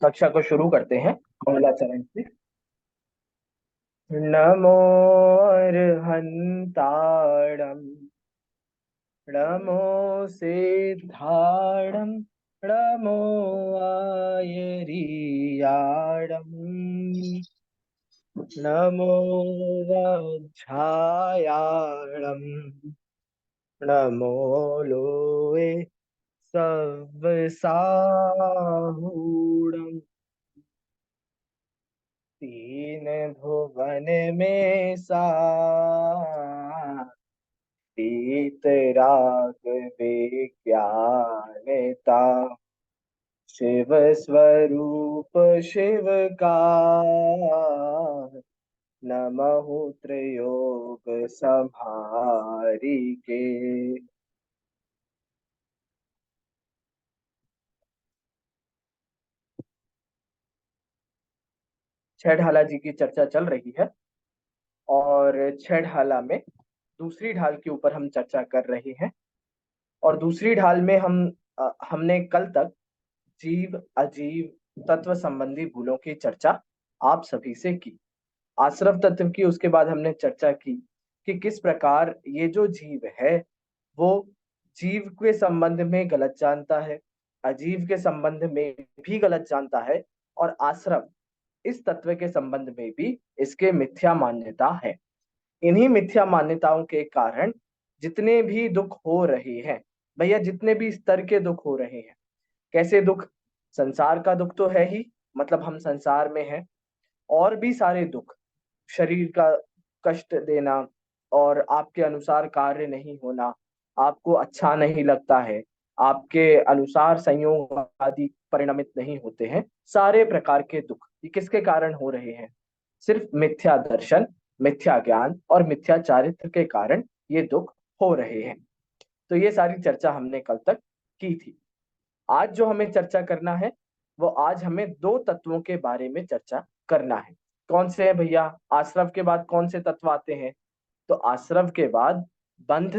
कक्षा को शुरू करते हैं मंगलाचरण से। नमो अर्हन्ताणं नमो सिद्धाणं नमो आयर्याणं नमो वज्झायाणं नमो लोए सवसाहूणम्। तीन भुवन में वीतराग विज्ञानता शिव स्वरूप शिव का नमः त्रयोग संहारी के। छह ढाला जी की चर्चा चल रही है और छह ढाला में दूसरी ढाल के ऊपर हम चर्चा कर रहे हैं। और दूसरी ढाल में हमने कल तक जीव अजीव तत्व संबंधी भूलों की चर्चा आप सभी से की। आश्रव तत्व की उसके बाद हमने चर्चा की कि किस प्रकार ये जो जीव है वो जीव के संबंध में गलत जानता है, अजीव के संबंध में भी गलत जानता है, और आश्रव इस तत्व के संबंध में भी इसके मिथ्या मान्यता है। इन्हीं मिथ्या मान्यताओं के कारण जितने भी दुख हो रहे हैं भैया, जितने भी स्तर के दुख हो रहे हैं, कैसे दुख, संसार का दुख तो है ही, मतलब हम संसार में हैं, और भी सारे दुख, शरीर का कष्ट देना और आपके अनुसार कार्य नहीं होना, आपको अच्छा नहीं लगता है, आपके अनुसार संयोग आदि परिणमित नहीं होते हैं, सारे प्रकार के दुख ये किसके कारण हो रहे हैं? सिर्फ मिथ्या दर्शन, मिथ्या ज्ञान और मिथ्या चारित्र के कारण ये दुख हो रहे हैं। तो ये सारी चर्चा हमने कल तक की थी। आज जो हमें चर्चा करना है वो आज हमें दो तत्वों के बारे में चर्चा करना है। कौन से हैं भैया? आश्रव के बाद कौन से तत्व आते हैं? तो आश्रव के बाद बंध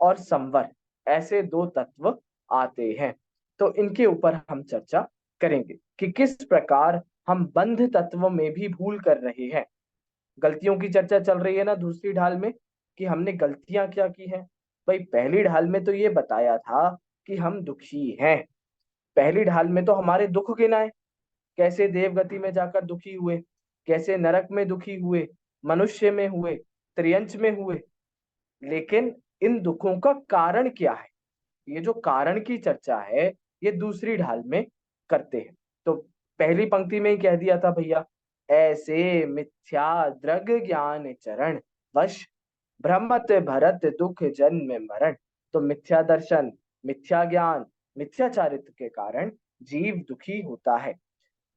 और संवर, ऐसे दो तत्व आते हैं। तो इनके ऊपर हम चर्चा करेंगे कि किस प्रकार हम बंध तत्व में भी भूल कर रहे हैं। गलतियों की चर्चा चल रही है ना दूसरी ढाल में, कि हमने गलतियां क्या की हैं। भाई पहली ढाल में तो ये बताया था कि हम दुखी हैं, पहली ढाल में तो हमारे दुख गिनाए, कैसे देवगति में जाकर दुखी हुए, कैसे नरक में दुखी हुए, मनुष्य में हुए, त्रियंच में हुए। लेकिन इन दुखों का कारण क्या है, ये जो कारण की चर्चा है ये दूसरी ढाल में करते हैं। तो पहली पंक्ति में ही कह दिया था भैया, ऐसे मिथ्या द्रग ज्ञान चरण वश भ्रमत भरत दुख जन्म मरण। तो मिथ्या दर्शन, मिथ्या ज्ञान, मिथ्या चारित्र के कारण जीव दुखी होता है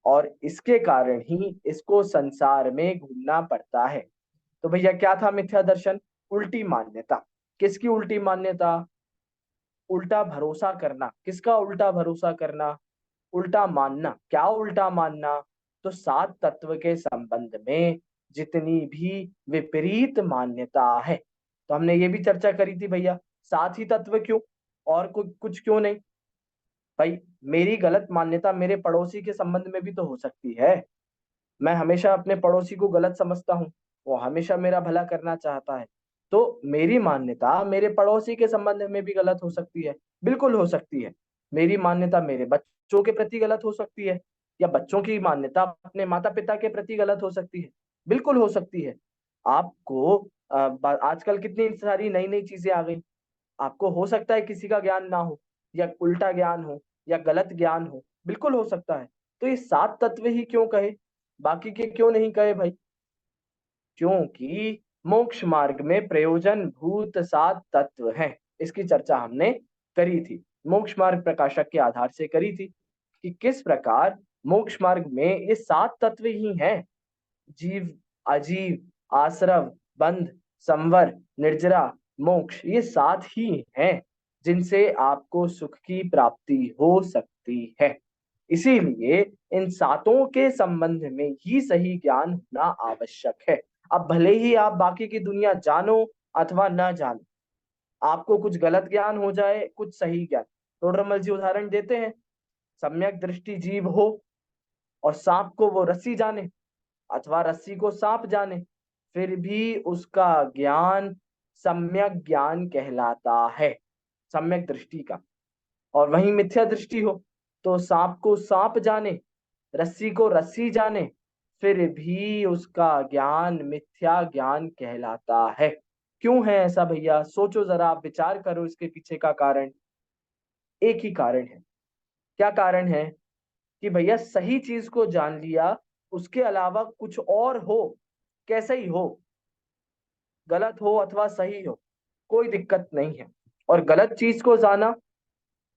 और इसके कारण ही इसको संसार में घूमना पड़ता है। तो भैया क्या था मिथ्या दर्शन? उल्टी मान्यता। किसकी उल्टी मान्यता? उल्टा भरोसा करना। किसका उल्टा भरोसा करना? उल्टा मानना। क्या उल्टा मानना? तो सात तत्व के संबंध में जितनी भी विपरीत मान्यता है, तो हमने ये भी चर्चा करी थी भैया, सात ही तत्व क्यों, और कुछ क्यों नहीं? भाई मेरी गलत मान्यता मेरे पड़ोसी के संबंध में भी तो हो सकती है। मैं हमेशा अपने पड़ोसी को गलत समझता हूँ, वो हमेशा मेरा भला करना चाहता है, तो मेरी मान्यता मेरे पड़ोसी के संबंध में भी गलत हो सकती है। बिल्कुल हो सकती है। मेरी मान्यता मेरे बच्चों के प्रति गलत हो सकती है, या बच्चों की मान्यता अपने माता पिता के प्रति गलत हो सकती है। बिल्कुल हो सकती है। आपको आजकल कितनी सारी नई नई चीजें आ गई, आपको हो सकता है किसी का ज्ञान ना हो, या उल्टा ज्ञान हो, या गलत ज्ञान हो, बिल्कुल हो सकता है। तो ये सात तत्व ही क्यों कहे, बाकी के क्यों नहीं कहे भाई? क्योंकि मोक्ष मार्ग में प्रयोजन भूत सात तत्व हैं। इसकी चर्चा हमने करी थी, मोक्ष मार्ग प्रकाशक के आधार से करी थी कि किस प्रकार मोक्ष मार्ग में ये सात तत्व ही हैं। जीव अजीव आश्रव बंध संवर निर्जरा मोक्ष, ये सात ही हैं जिनसे आपको सुख की प्राप्ति हो सकती है। इसीलिए इन सातों के संबंध में ही सही ज्ञान होना आवश्यक है। अब भले ही आप बाकी की दुनिया जानो अथवा न जानो, आपको कुछ गलत ज्ञान हो जाए कुछ सही ज्ञान। टोडरमल जी उदाहरण देते हैं, सम्यक दृष्टि जीव हो और सांप को वो रस्सी जाने अथवा रस्सी को सांप जाने, फिर भी उसका ज्ञान सम्यक ज्ञान कहलाता है, सम्यक दृष्टि का। और वहीं मिथ्या दृष्टि हो तो सांप को सांप जाने, रस्सी को रस्सी जाने, फिर भी उसका ज्ञान मिथ्या ज्ञान कहलाता है। क्यों है ऐसा भैया? सोचो जरा, आप विचार करो इसके पीछे का कारण। एक ही कारण है। क्या कारण है? कि भैया सही चीज को जान लिया, उसके अलावा कुछ और हो, कैसा ही हो, गलत हो अथवा सही हो, कोई दिक्कत नहीं है। और गलत चीज को जाना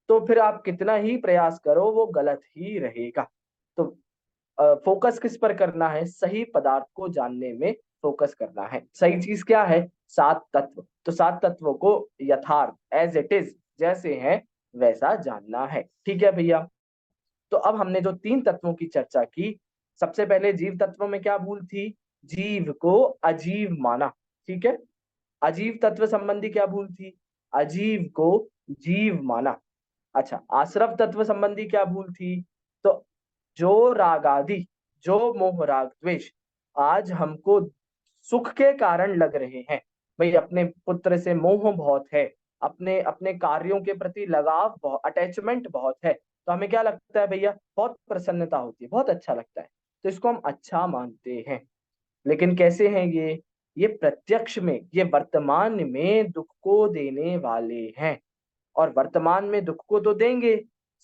तो फिर आप कितना ही प्रयास करो वो गलत ही रहेगा। तो फोकस किस पर करना है? सही पदार्थ को जानने में फोकस करना है। सही चीज क्या है? सात तत्व। तो सात तत्वों को यथार्थ, एज इट इज, जैसे है वैसा जानना है। ठीक है भैया? तो अब हमने जो तीन तत्वों की चर्चा की, सबसे पहले जीव तत्व में क्या भूल थी? जीव को अजीव माना। ठीक है? अजीव तत्व संबंधी क्या भूल थी? अजीव को जीव माना। अच्छा, आश्रव तत्व संबंधी क्या भूल थी? तो जो राग आदि, जो मोह राग द्वेष आज हमको सुख के कारण लग रहे हैं, भाई अपने पुत्र से मोह बहुत है, अपने अपने कार्यों के प्रति लगाव बहुत, अटैचमेंट बहुत है, तो हमें क्या लगता है भैया? बहुत प्रसन्नता होती है, बहुत अच्छा लगता है, तो इसको हम अच्छा मानते हैं। लेकिन कैसे हैं ये प्रत्यक्ष में, ये वर्तमान में दुख को देने वाले हैं। और वर्तमान में दुख को तो देंगे,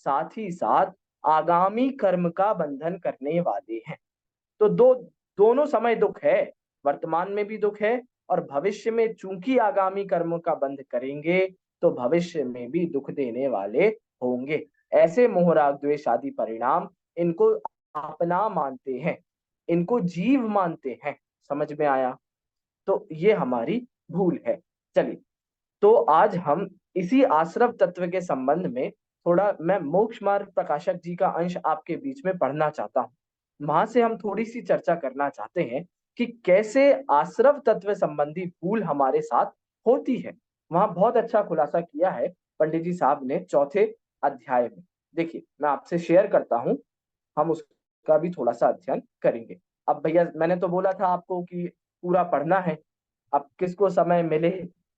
साथ ही साथ आगामी कर्म का बंधन करने वाले हैं। तो दोनों समय दुख है, वर्तमान में भी दुख है, और भविष्य में चूंकि आगामी कर्मों का बंध करेंगे तो भविष्य में भी दुख देने वाले होंगे। ऐसे मोह राग द्वेष आदि परिणाम, इनको अपना मानते हैं, इनको जीव मानते हैं। समझ में आया? तो ये हमारी भूल है। चलिए, तो आज हम इसी आश्रव तत्व के संबंध में थोड़ा, मैं मोक्ष मार्ग प्रकाशक जी का अंश आपके बीच में पढ़ना चाहता हूँ। वहां से हम थोड़ी सी चर्चा करना चाहते हैं कि कैसे आश्रव तत्व संबंधी भूल हमारे साथ होती है। वहां बहुत अच्छा खुलासा किया है पंडित जी साहब ने चौथे अध्याय में। देखिए, मैं आपसे शेयर करता हूँ, हम उसका भी थोड़ा सा अध्ययन करेंगे। अब भैया मैंने तो बोला था आपको कि पूरा पढ़ना है। अब किसको समय मिले,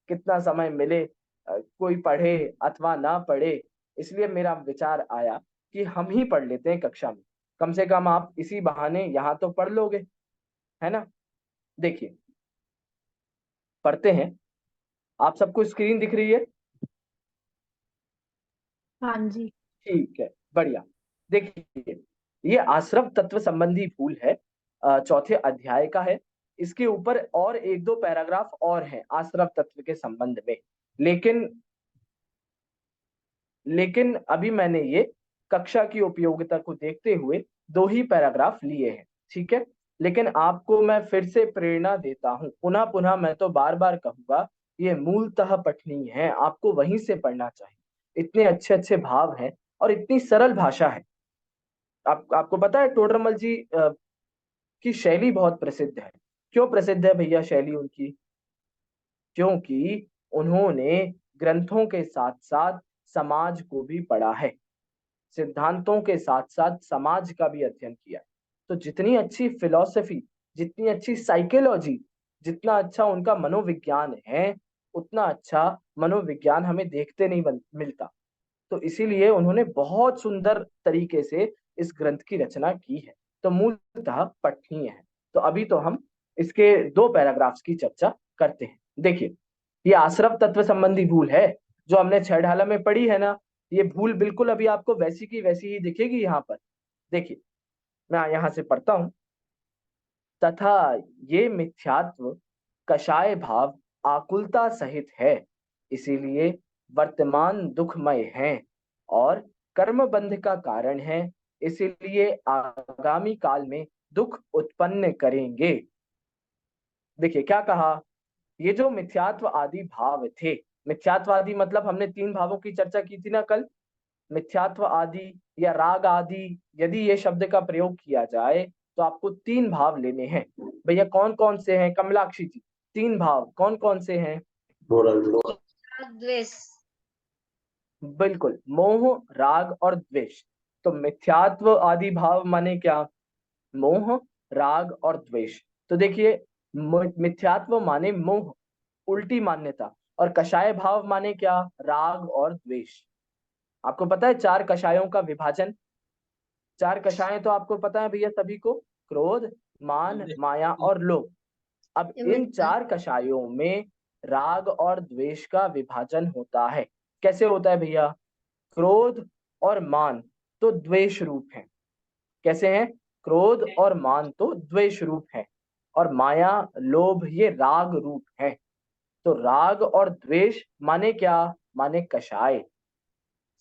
कितना समय मिले, कोई पढ़े अथवा ना पढ़े, इसलिए मेरा विचार आया कि हम ही पढ़ लेते हैं कक्षा में। कम से कम आप इसी बहाने यहाँ तो पढ़ लोगे, है ना? देखिए, पढ़ते हैं। आप सबको स्क्रीन दिख रही है? हाँ जी। ठीक है, बढ़िया। देखिए, ये आश्रव तत्व संबंधी भूल है, चौथे अध्याय का है। इसके ऊपर और एक दो पैराग्राफ और हैं आश्रव तत्व के संबंध में, लेकिन लेकिन अभी मैंने ये कक्षा की उपयोगिता को देखते हुए दो ही पैराग्राफ लिए हैं। ठीक है? लेकिन आपको मैं फिर से प्रेरणा देता हूं, पुनः पुनः मैं तो बार बार कहूंगा, ये मूलतः पठनीय है, आपको वहीं से पढ़ना चाहिए। इतने अच्छे अच्छे भाव हैं और इतनी सरल भाषा है। आपको पता है टोडरमल जी की शैली बहुत प्रसिद्ध है। क्यों प्रसिद्ध है भैया शैली उनकी? क्योंकि उन्होंने ग्रंथों के साथ साथ समाज को भी पढ़ा है, सिद्धांतों के साथ साथ समाज का भी अध्ययन किया। तो जितनी अच्छी फिलॉसफी, जितनी अच्छी साइकोलॉजी, जितना अच्छा उनका मनोविज्ञान है, उतना अच्छा मनोविज्ञान हमें देखते नहीं मिलता। तो इसीलिए उन्होंने बहुत सुंदर तरीके से इस ग्रंथ की रचना की है। तो मूलतः पठनीय है। तो अभी तो हम इसके दो पैराग्राफ्स की चर्चा करते हैं। देखिए, ये आश्रव तत्व संबंधी भूल है जो हमने छह ढाला में पढ़ी है ना, ये भूल बिल्कुल अभी आपको वैसी की वैसी ही दिखेगी यहाँ पर। देखिए, मैं यहाँ से पढ़ता हूँ। तथा ये मिथ्यात्व कषाय भाव आकुलता सहित है, इसीलिए वर्तमान दुखमय है और कर्म बंध का कारण है, इसीलिए आगामी काल में दुख उत्पन्न करेंगे। देखिए क्या कहा, ये जो मिथ्यात्व आदि भाव थे, मिथ्यात्व आदि मतलब हमने तीन भावों की चर्चा की थी ना कल। मिथ्यात्व आदि या राग आदि, यदि ये शब्द का प्रयोग किया जाए तो आपको तीन भाव लेने हैं। भैया कौन कौन से हैं कमलाक्षी जी? तीन भाव कौन कौन से हैं? द्वेष। बिल्कुल, मोह राग और द्वेष। तो मिथ्यात्व आदि भाव माने क्या? मोह, राग और द्वेष। तो देखिए, मिथ्यात्व माने मोह, उल्टी मान्यता, और कषाय भाव माने क्या? राग और द्वेष। आपको पता है चार कषायों का विभाजन? चार कषाय तो आपको पता है भैया सभी को, क्रोध, मान, माया और लोभ। अब इन चार कषायों में राग और द्वेष का विभाजन होता है। कैसे होता है भैया? क्रोध और मान तो द्वेष रूप है। कैसे हैं? क्रोध और मान तो द्वेष रूप है, और माया, लोभ ये राग रूप है। तो राग और द्वेष माने क्या? माने कषाय।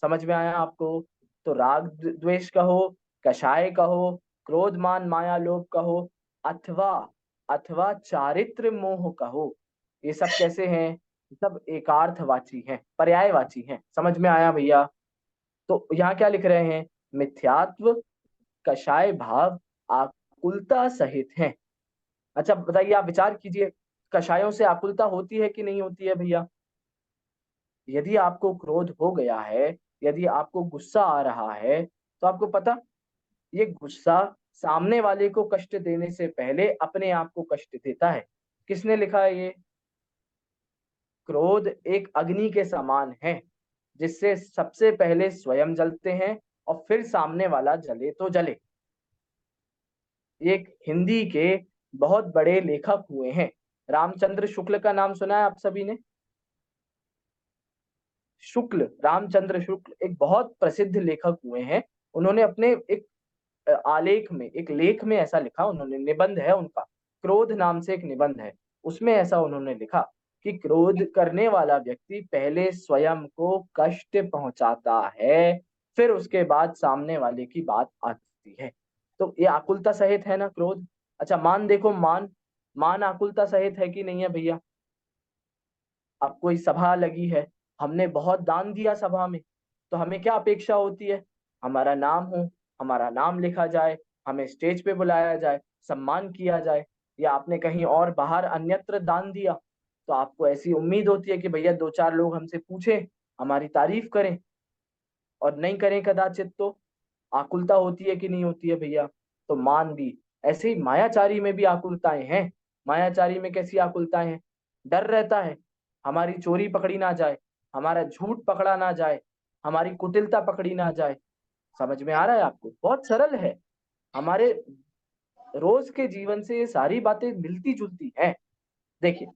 समझ में आया आपको? तो राग द्वेष कहो, कषाय कहो, क्रोध मान माया लोभ कहो, अथवा अथवा चारित्र मोह कहो, ये सब कैसे हैं? ये सब एकार्थवाची हैं, पर्यायवाची हैं। समझ में आया भैया? तो यहाँ क्या लिख रहे हैं? मिथ्यात्व, कषाय भाव आकुलता सहित हैं। अच्छा बताइए, आप विचार कीजिए, कषायों से आकुलता होती है कि नहीं होती है भैया? यदि आपको क्रोध हो गया है, यदि आपको गुस्सा आ रहा है, तो आपको पता, ये गुस्सा सामने वाले को कष्ट देने से पहले अपने आप को कष्ट देता है। किसने लिखा है ये? क्रोध एक अग्नि के समान है, जिससे सबसे पहले स्वयं जलते हैं और फिर सामने वाला जले तो जले। ये एक हिंदी के बहुत बड़े लेखक हुए हैं, रामचंद्र शुक्ल का नाम सुना है आप सभी ने? शुक्ल, रामचंद्र शुक्ल एक बहुत प्रसिद्ध लेखक हुए हैं। उन्होंने अपने एक आलेख में, एक लेख में ऐसा लिखा, उन्होंने, निबंध है उनका, क्रोध नाम से एक निबंध है, उसमें ऐसा उन्होंने लिखा कि क्रोध करने वाला व्यक्ति पहले स्वयं को कष्ट पहुंचाता है, फिर उसके बाद सामने वाले की बात आती है। तो ये आकुलता सहित है ना क्रोध? अच्छा मान देखो, मान, मान आकुलता सहित है कि नहीं है भैया? अब कोई सभा लगी है, हमने बहुत दान दिया सभा में, तो हमें क्या अपेक्षा होती है? हमारा नाम हो, हमारा नाम लिखा जाए, हमें स्टेज पे बुलाया जाए, सम्मान किया जाए। या आपने कहीं और बाहर अन्यत्र दान दिया, तो आपको ऐसी उम्मीद होती है कि भैया दो चार लोग हमसे पूछें, हमारी तारीफ करें, और नहीं करें कदाचित तो आकुलता होती है कि नहीं होती है भैया? तो मान भी, ऐसे ही मायाचारी में भी आकुलताएं हैं। मायाचारी में कैसी आकुलताएं हैं? डर रहता है हमारी चोरी पकड़ी ना जाए, हमारा झूठ पकड़ा ना जाए, हमारी कुटिलता पकड़ी ना जाए। समझ में आ रहा है आपको? बहुत सरल है, हमारे रोज के जीवन से ये सारी बातें मिलती जुलती हैं। देखिए,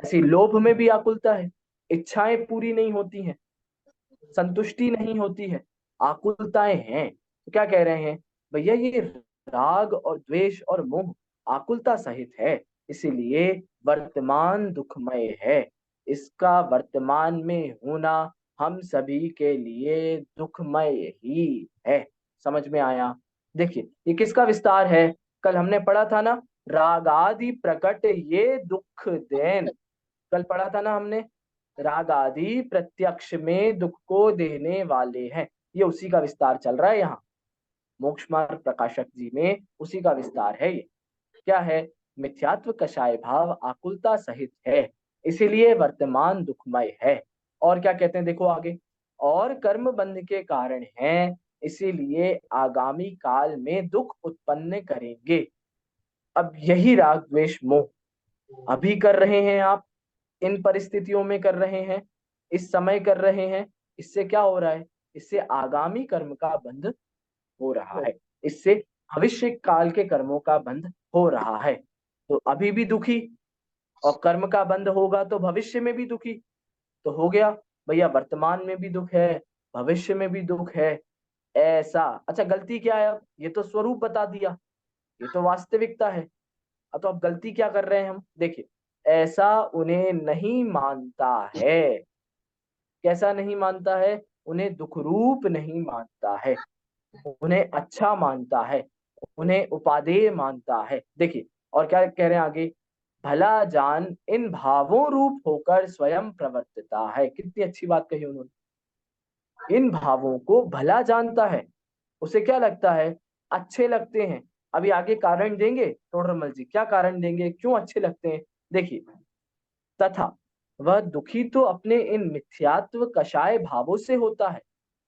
ऐसी लोभ में भी आकुलता है, इच्छाएं पूरी नहीं होती हैं, संतुष्टि नहीं होती है, आकुलताएं हैं। तो क्या कह रहे हैं भैया? ये राग और द्वेष और मोह आकुलता सहित है, इसीलिए वर्तमान दुखमय है। इसका वर्तमान में होना हम सभी के लिए दुखमय ही है। समझ में आया? देखिए, ये किसका विस्तार है? कल हमने पढ़ा था ना, रागादि प्रकट ये दुख देन। कल पढ़ा था ना हमने, राग आदि प्रत्यक्ष में दुख को देने वाले हैं। ये उसी का विस्तार चल रहा है यहाँ, मोक्ष मार्ग प्रकाशक जी में उसी का विस्तार है ये। क्या है? मिथ्यात्व कषाय भाव आकुलता सहित है, इसीलिए वर्तमान दुखमय है। और क्या कहते हैं देखो आगे, और कर्म बंध के कारण है, इसीलिए आगामी काल में दुख उत्पन्न करेंगे। अब यही राग द्वेष मोह अभी कर रहे हैं आप, इन परिस्थितियों में कर रहे हैं, इस समय कर रहे हैं। इससे क्या हो रहा है? इससे आगामी कर्म का बंध हो रहा है, इससे भविष्य काल के कर्मों का बंध हो रहा है। तो अभी भी दुखी, और कर्म का बंध होगा तो भविष्य में भी दुखी। तो हो गया भैया, वर्तमान में भी दुख है, भविष्य में भी दुख है, ऐसा। अच्छा गलती क्या है? अब ये तो स्वरूप बता दिया, ये तो वास्तविकता है। अब तो अब गलती क्या कर रहे हैं हम? देखिए, ऐसा उन्हें नहीं मानता है। कैसा नहीं मानता है? उन्हें दुख रूप नहीं मानता है, उन्हें अच्छा मानता है, उन्हें उपादेय मानता है। देखिए, और क्या कह रहे हैं आगे, भला जान इन भावों रूप होकर स्वयं प्रवर्तिता है। कितनी अच्छी बात कही उन्होंने, इन भावों को भला जानता है, उसे क्या लगता है? अच्छे लगते हैं। अभी आगे कारण देंगे तोड़रमल जी, क्या कारण देंगे क्यों अच्छे लगते हैं। देखिए, तथा वह दुखी तो अपने इन मिथ्यात्व कषाय भावों से होता है,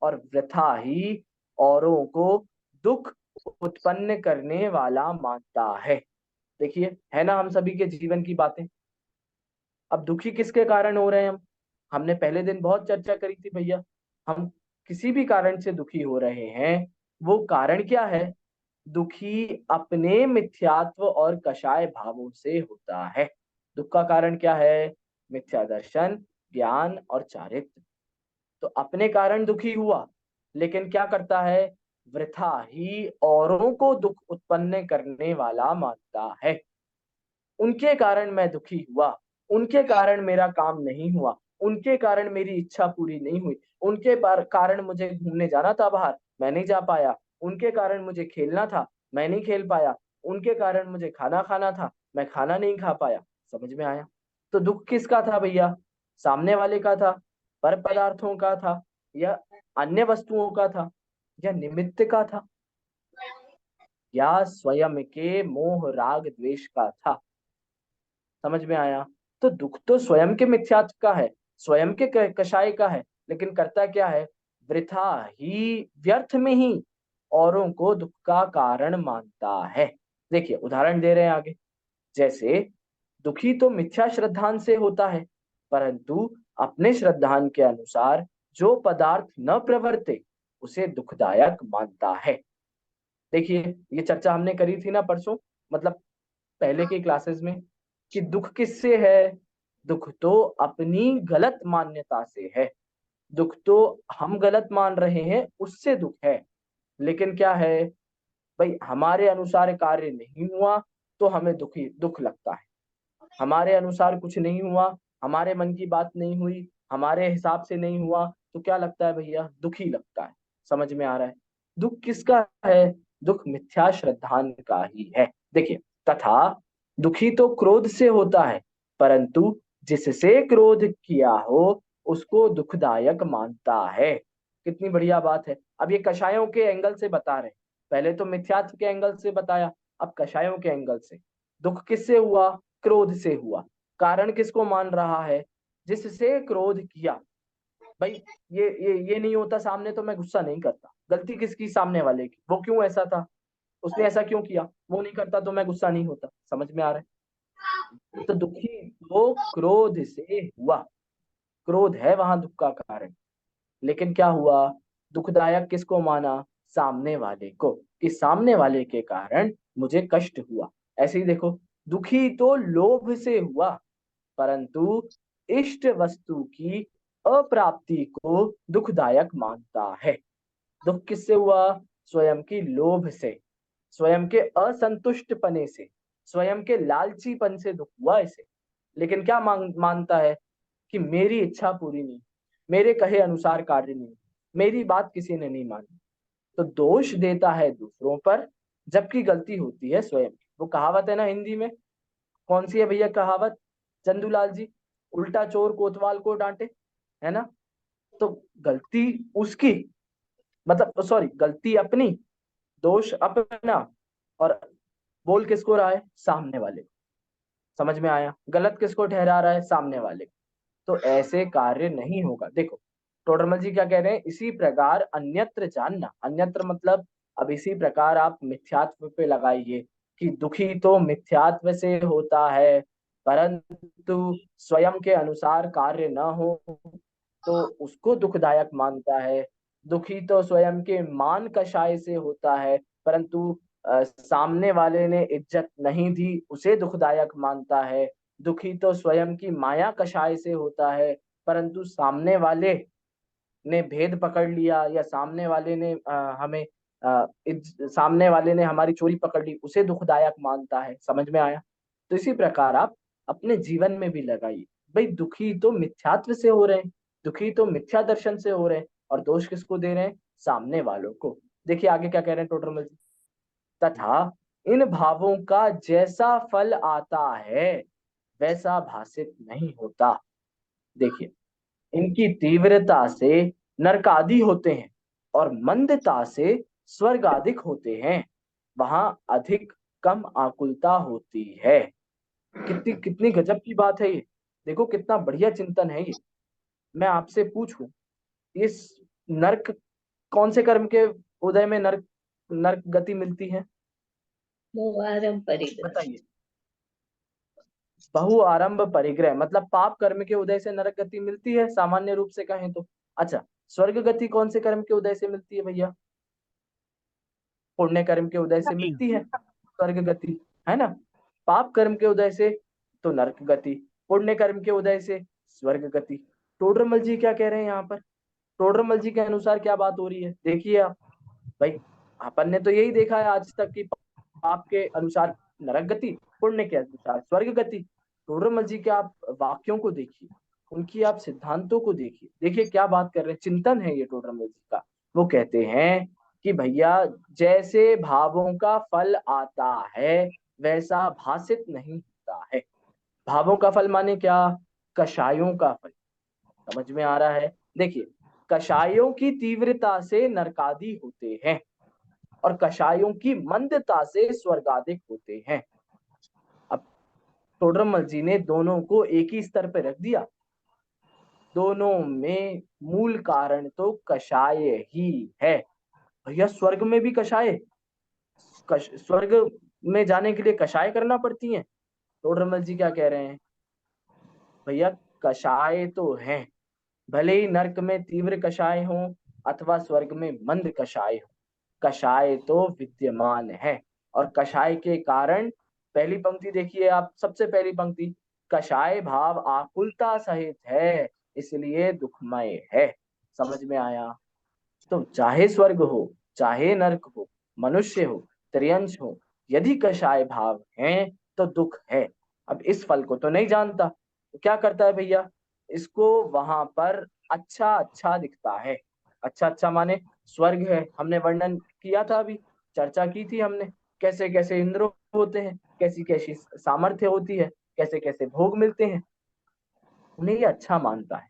और वृथा ही औरों को दुख उत्पन्न करने वाला मानता है। देखिए, है ना हम सभी के जीवन की बातें। अब दुखी किसके कारण हो रहे हैं हम? हमने पहले दिन बहुत चर्चा करी थी भैया। हम किसी भी कारण से दुखी हो रहे हैं, वो कारण क्या है? दुखी अपने मिथ्यात्व और कषाय भावों से होता है। दुख का कारण क्या है? मिथ्या दर्शन, ज्ञान और चारित्र। तो अपने कारण दुखी हुआ, लेकिन क्या करता है? वृथा ही औरों को दुख उत्पन्न करने वाला मानता है। उनके कारण मैं दुखी हुआ, उनके कारण मेरा काम नहीं हुआ, उनके कारण मेरी इच्छा पूरी नहीं हुई, उनके कारण मुझे घूमने जाना था बाहर, मैं नहीं जा पाया, उनके कारण मुझे खेलना था, मैं नहीं खेल पाया, उनके कारण मुझे खाना खाना था, मैं खाना नहीं खा पाया। समझ में आया? तो दुख किसका था भैया? सामने वाले का था, पर पदार्थों का था, या अन्य वस्तुओं का था, या निमित्त का था, या स्वयं के मोह राग द्वेष का था? समझ में आया? तो दुख तो स्वयं के मिथ्यात्व का है, स्वयं के कषाय का है, लेकिन करता क्या है? वृथा ही, व्यर्थ में ही औरों को दुख का कारण मानता है। देखिए उदाहरण दे रहे हैं आगे। जैसे दुखी तो मिथ्या श्रद्धान से होता है, परंतु अपने श्रद्धान के अनुसार जो पदार्थ न प्रवर्ते उसे दुखदायक मानता है। देखिए, ये चर्चा हमने करी थी ना परसों, मतलब पहले की क्लासेस में, कि दुख किससे है? दुख तो अपनी गलत मान्यता से है। दुख तो हम गलत मान रहे हैं, उससे दुख है। लेकिन क्या है भाई, हमारे अनुसार कार्य नहीं हुआ तो हमें दुख लगता है। हमारे अनुसार कुछ नहीं हुआ, हमारे मन की बात नहीं हुई, हमारे हिसाब से नहीं हुआ, तो क्या लगता है भैया? दुख ही लगता है। समझ में आ रहा है? दुख किसका है? दुख मिथ्या श्रद्धान का ही है। देखिए, तथा दुखी तो क्रोध से होता है, परंतु जिससे क्रोध किया हो उसको दुखदायक मानता है। कितनी बढ़िया बात है। अब ये कषायों के एंगल से बता रहे हैं। पहले तो मिथ्यात्व के एंगल से बताया, अब कषायों के एंगल से। दुख किससे हुआ? क्रोध से हुआ। कारण किसको मान रहा है? जिससे क्रोध किया। भाई, ये नहीं होता सामने तो मैं गुस्सा नहीं करता। गलती किसकी? सामने वाले की। वो क्यों ऐसा था? उसने ऐसा क्यों किया? वो नहीं करता तो मैं गुस्सा नहीं होता। समझ में आ रहा है? तो दुखी वो क्रोध से हुआ। क्रोध है वहां दुख का कारण। लेकिन क्या हुआ? दुखदायक किसको माना? सामने वाले को, कि सामने वाले के कारण मुझे कष्ट हुआ। ऐसे ही देखो, दुखी तो लोभ से हुआ, परंतु इष्ट वस्तु की अप्राप्ति को दुखदायक मानता है। दुख किससे हुआ? स्वयं की लोभ से, स्वयं के असंतुष्ट पने से, स्वयं के लालचीपन से दुख हुआ इसे। लेकिन क्या मानता है? कि मेरी इच्छा पूरी नहीं, मेरे कहे अनुसार कार्य नहीं, मेरी बात किसी ने नहीं मानी। तो दोष देता है दूसरों पर, जबकि गलती होती है स्वयं की। वो कहावत है ना हिंदी में, कौन सी है भैया कहावत? चंदूलाल जी, उल्टा चोर कोतवाल को डांटे, है ना? तो गलती उसकी, मतलब सॉरी, गलती अपनी, दोष अपना, और बोल किसको रहा है? सामने वाले को। समझ में आया? गलत किसको ठहरा रहा है? सामने वाले को। तो ऐसे कार्य नहीं होगा। देखो, टोडरमल जी क्या कह रहे हैं? इसी प्रकार अन्यत्र जानना, अन्यत्र मतलब अब इसी प्रकार आप मिथ्यात्व पे लगाइए, कि दुखी तो मिथ्यात्व से होता है, परंतु स्वयं के अनुसार कार्य न हो तो उसको दुखदायक मानता है। दुखी तो स्वयं के मान कषाय से होता है, परंतु सामने वाले ने इज्जत नहीं दी उसे दुखदायक मानता है। दुखी तो स्वयं की माया कषाय से होता है, परंतु सामने वाले ने भेद पकड़ लिया, या सामने वाले ने हमें सामने वाले ने हमारी चोरी पकड़ ली, उसे दुखदायक मानता है। समझ में आया? तो इसी प्रकार आप अपने जीवन में भी लगाइए। भाई, दुखी तो मिथ्यात्व से हो रहे हैं, दुखी तो मिथ्या दर्शन से हो रहे हैं, और दोष किसको दे रहे हैं? सामने वालों को। देखिए आगे क्या कह रहे हैं टोटल। तथा इन भावों का जैसा फल आता है वैसा भाषित नहीं होता। देखिए, इनकी तीव्रता से नरकादि होते हैं, और मंदता से स्वर्गादिक होते हैं। वहां अधिक कम आकुलता होती है। कितनी कितनी गजब की बात है ये। देखो कितना बढ़िया चिंतन है ये। मैं आपसे पूछूं, इस नरक कौन से कर्म के उदय में नरक नरक गति मिलती है? बहुआरंभ परिग्रह। बताइए। बहु आरंभ परिग्रह मतलब पाप कर्म के उदय से नरक गति मिलती है, सामान्य रूप से कहें तो। अच्छा, स्वर्ग गति कौन से कर्म के उदय से मिलती है भैया? पुण्य कर्म के उदय से मिलती है स्वर्ग गति, है ना। पाप कर्म के उदय से तो नरक गति, पुण्य कर्म के उदय से स्वर्ग गति। टोडरमल जी क्या कह रहे हैं यहाँ पर? टोडरमल जी के अनुसार क्या बात हो रही है, देखिए आप। भाई अपन ने तो यही देखा है आज तक कि पाप के अनुसार नरक गति, पुण्य के अनुसार स्वर्ग गति। टोडरमल जी के आप वाक्यों को देखिए, उनकी आप सिद्धांतों को देखिए, देखिए क्या बात कर रहे हैं, चिंतन है ये टोडरमल जी का। वो कहते हैं कि भैया जैसे भावों का फल आता है वैसा भाषित नहीं होता है। भावों का फल माने क्या? कषायों का फल। समझ में आ रहा है? देखिए, कषायों की तीव्रता से नरकादि होते हैं और कषायों की मंदता से स्वर्गादिक होते हैं। अब टोडरमल जी ने दोनों को एक ही स्तर पर रख दिया। दोनों में मूल कारण तो कषाय ही है। भैया स्वर्ग में भी कषाय, स्वर्ग में जाने के लिए कषाय करना पड़ती हैं? टोडरमल जी क्या कह रहे हैं? भैया कषाय तो हैं, भले ही नरक में तीव्र कषाय हो अथवा स्वर्ग में मंद कषाय हो, कषाय तो विद्यमान है। और कषाय के कारण, पहली पंक्ति देखिए आप, सबसे पहली पंक्ति, कषाय भाव आकुलता सहित है इसलिए दुखमय है। समझ में आया? तो चाहे स्वर्ग हो, चाहे नरक हो, मनुष्य हो, त्रियंश हो, यदि कषाय भाव है तो दुख है। अब इस फल को तो नहीं जानता, तो क्या करता है भैया, इसको वहां पर अच्छा अच्छा दिखता है। अच्छा अच्छा माने स्वर्ग है, हमने वर्णन किया था, अभी चर्चा की थी हमने, कैसे कैसे इंद्र होते हैं, कैसी कैसी सामर्थ्य होती है, कैसे कैसे भोग मिलते हैं, उन्हें ये अच्छा मानता है।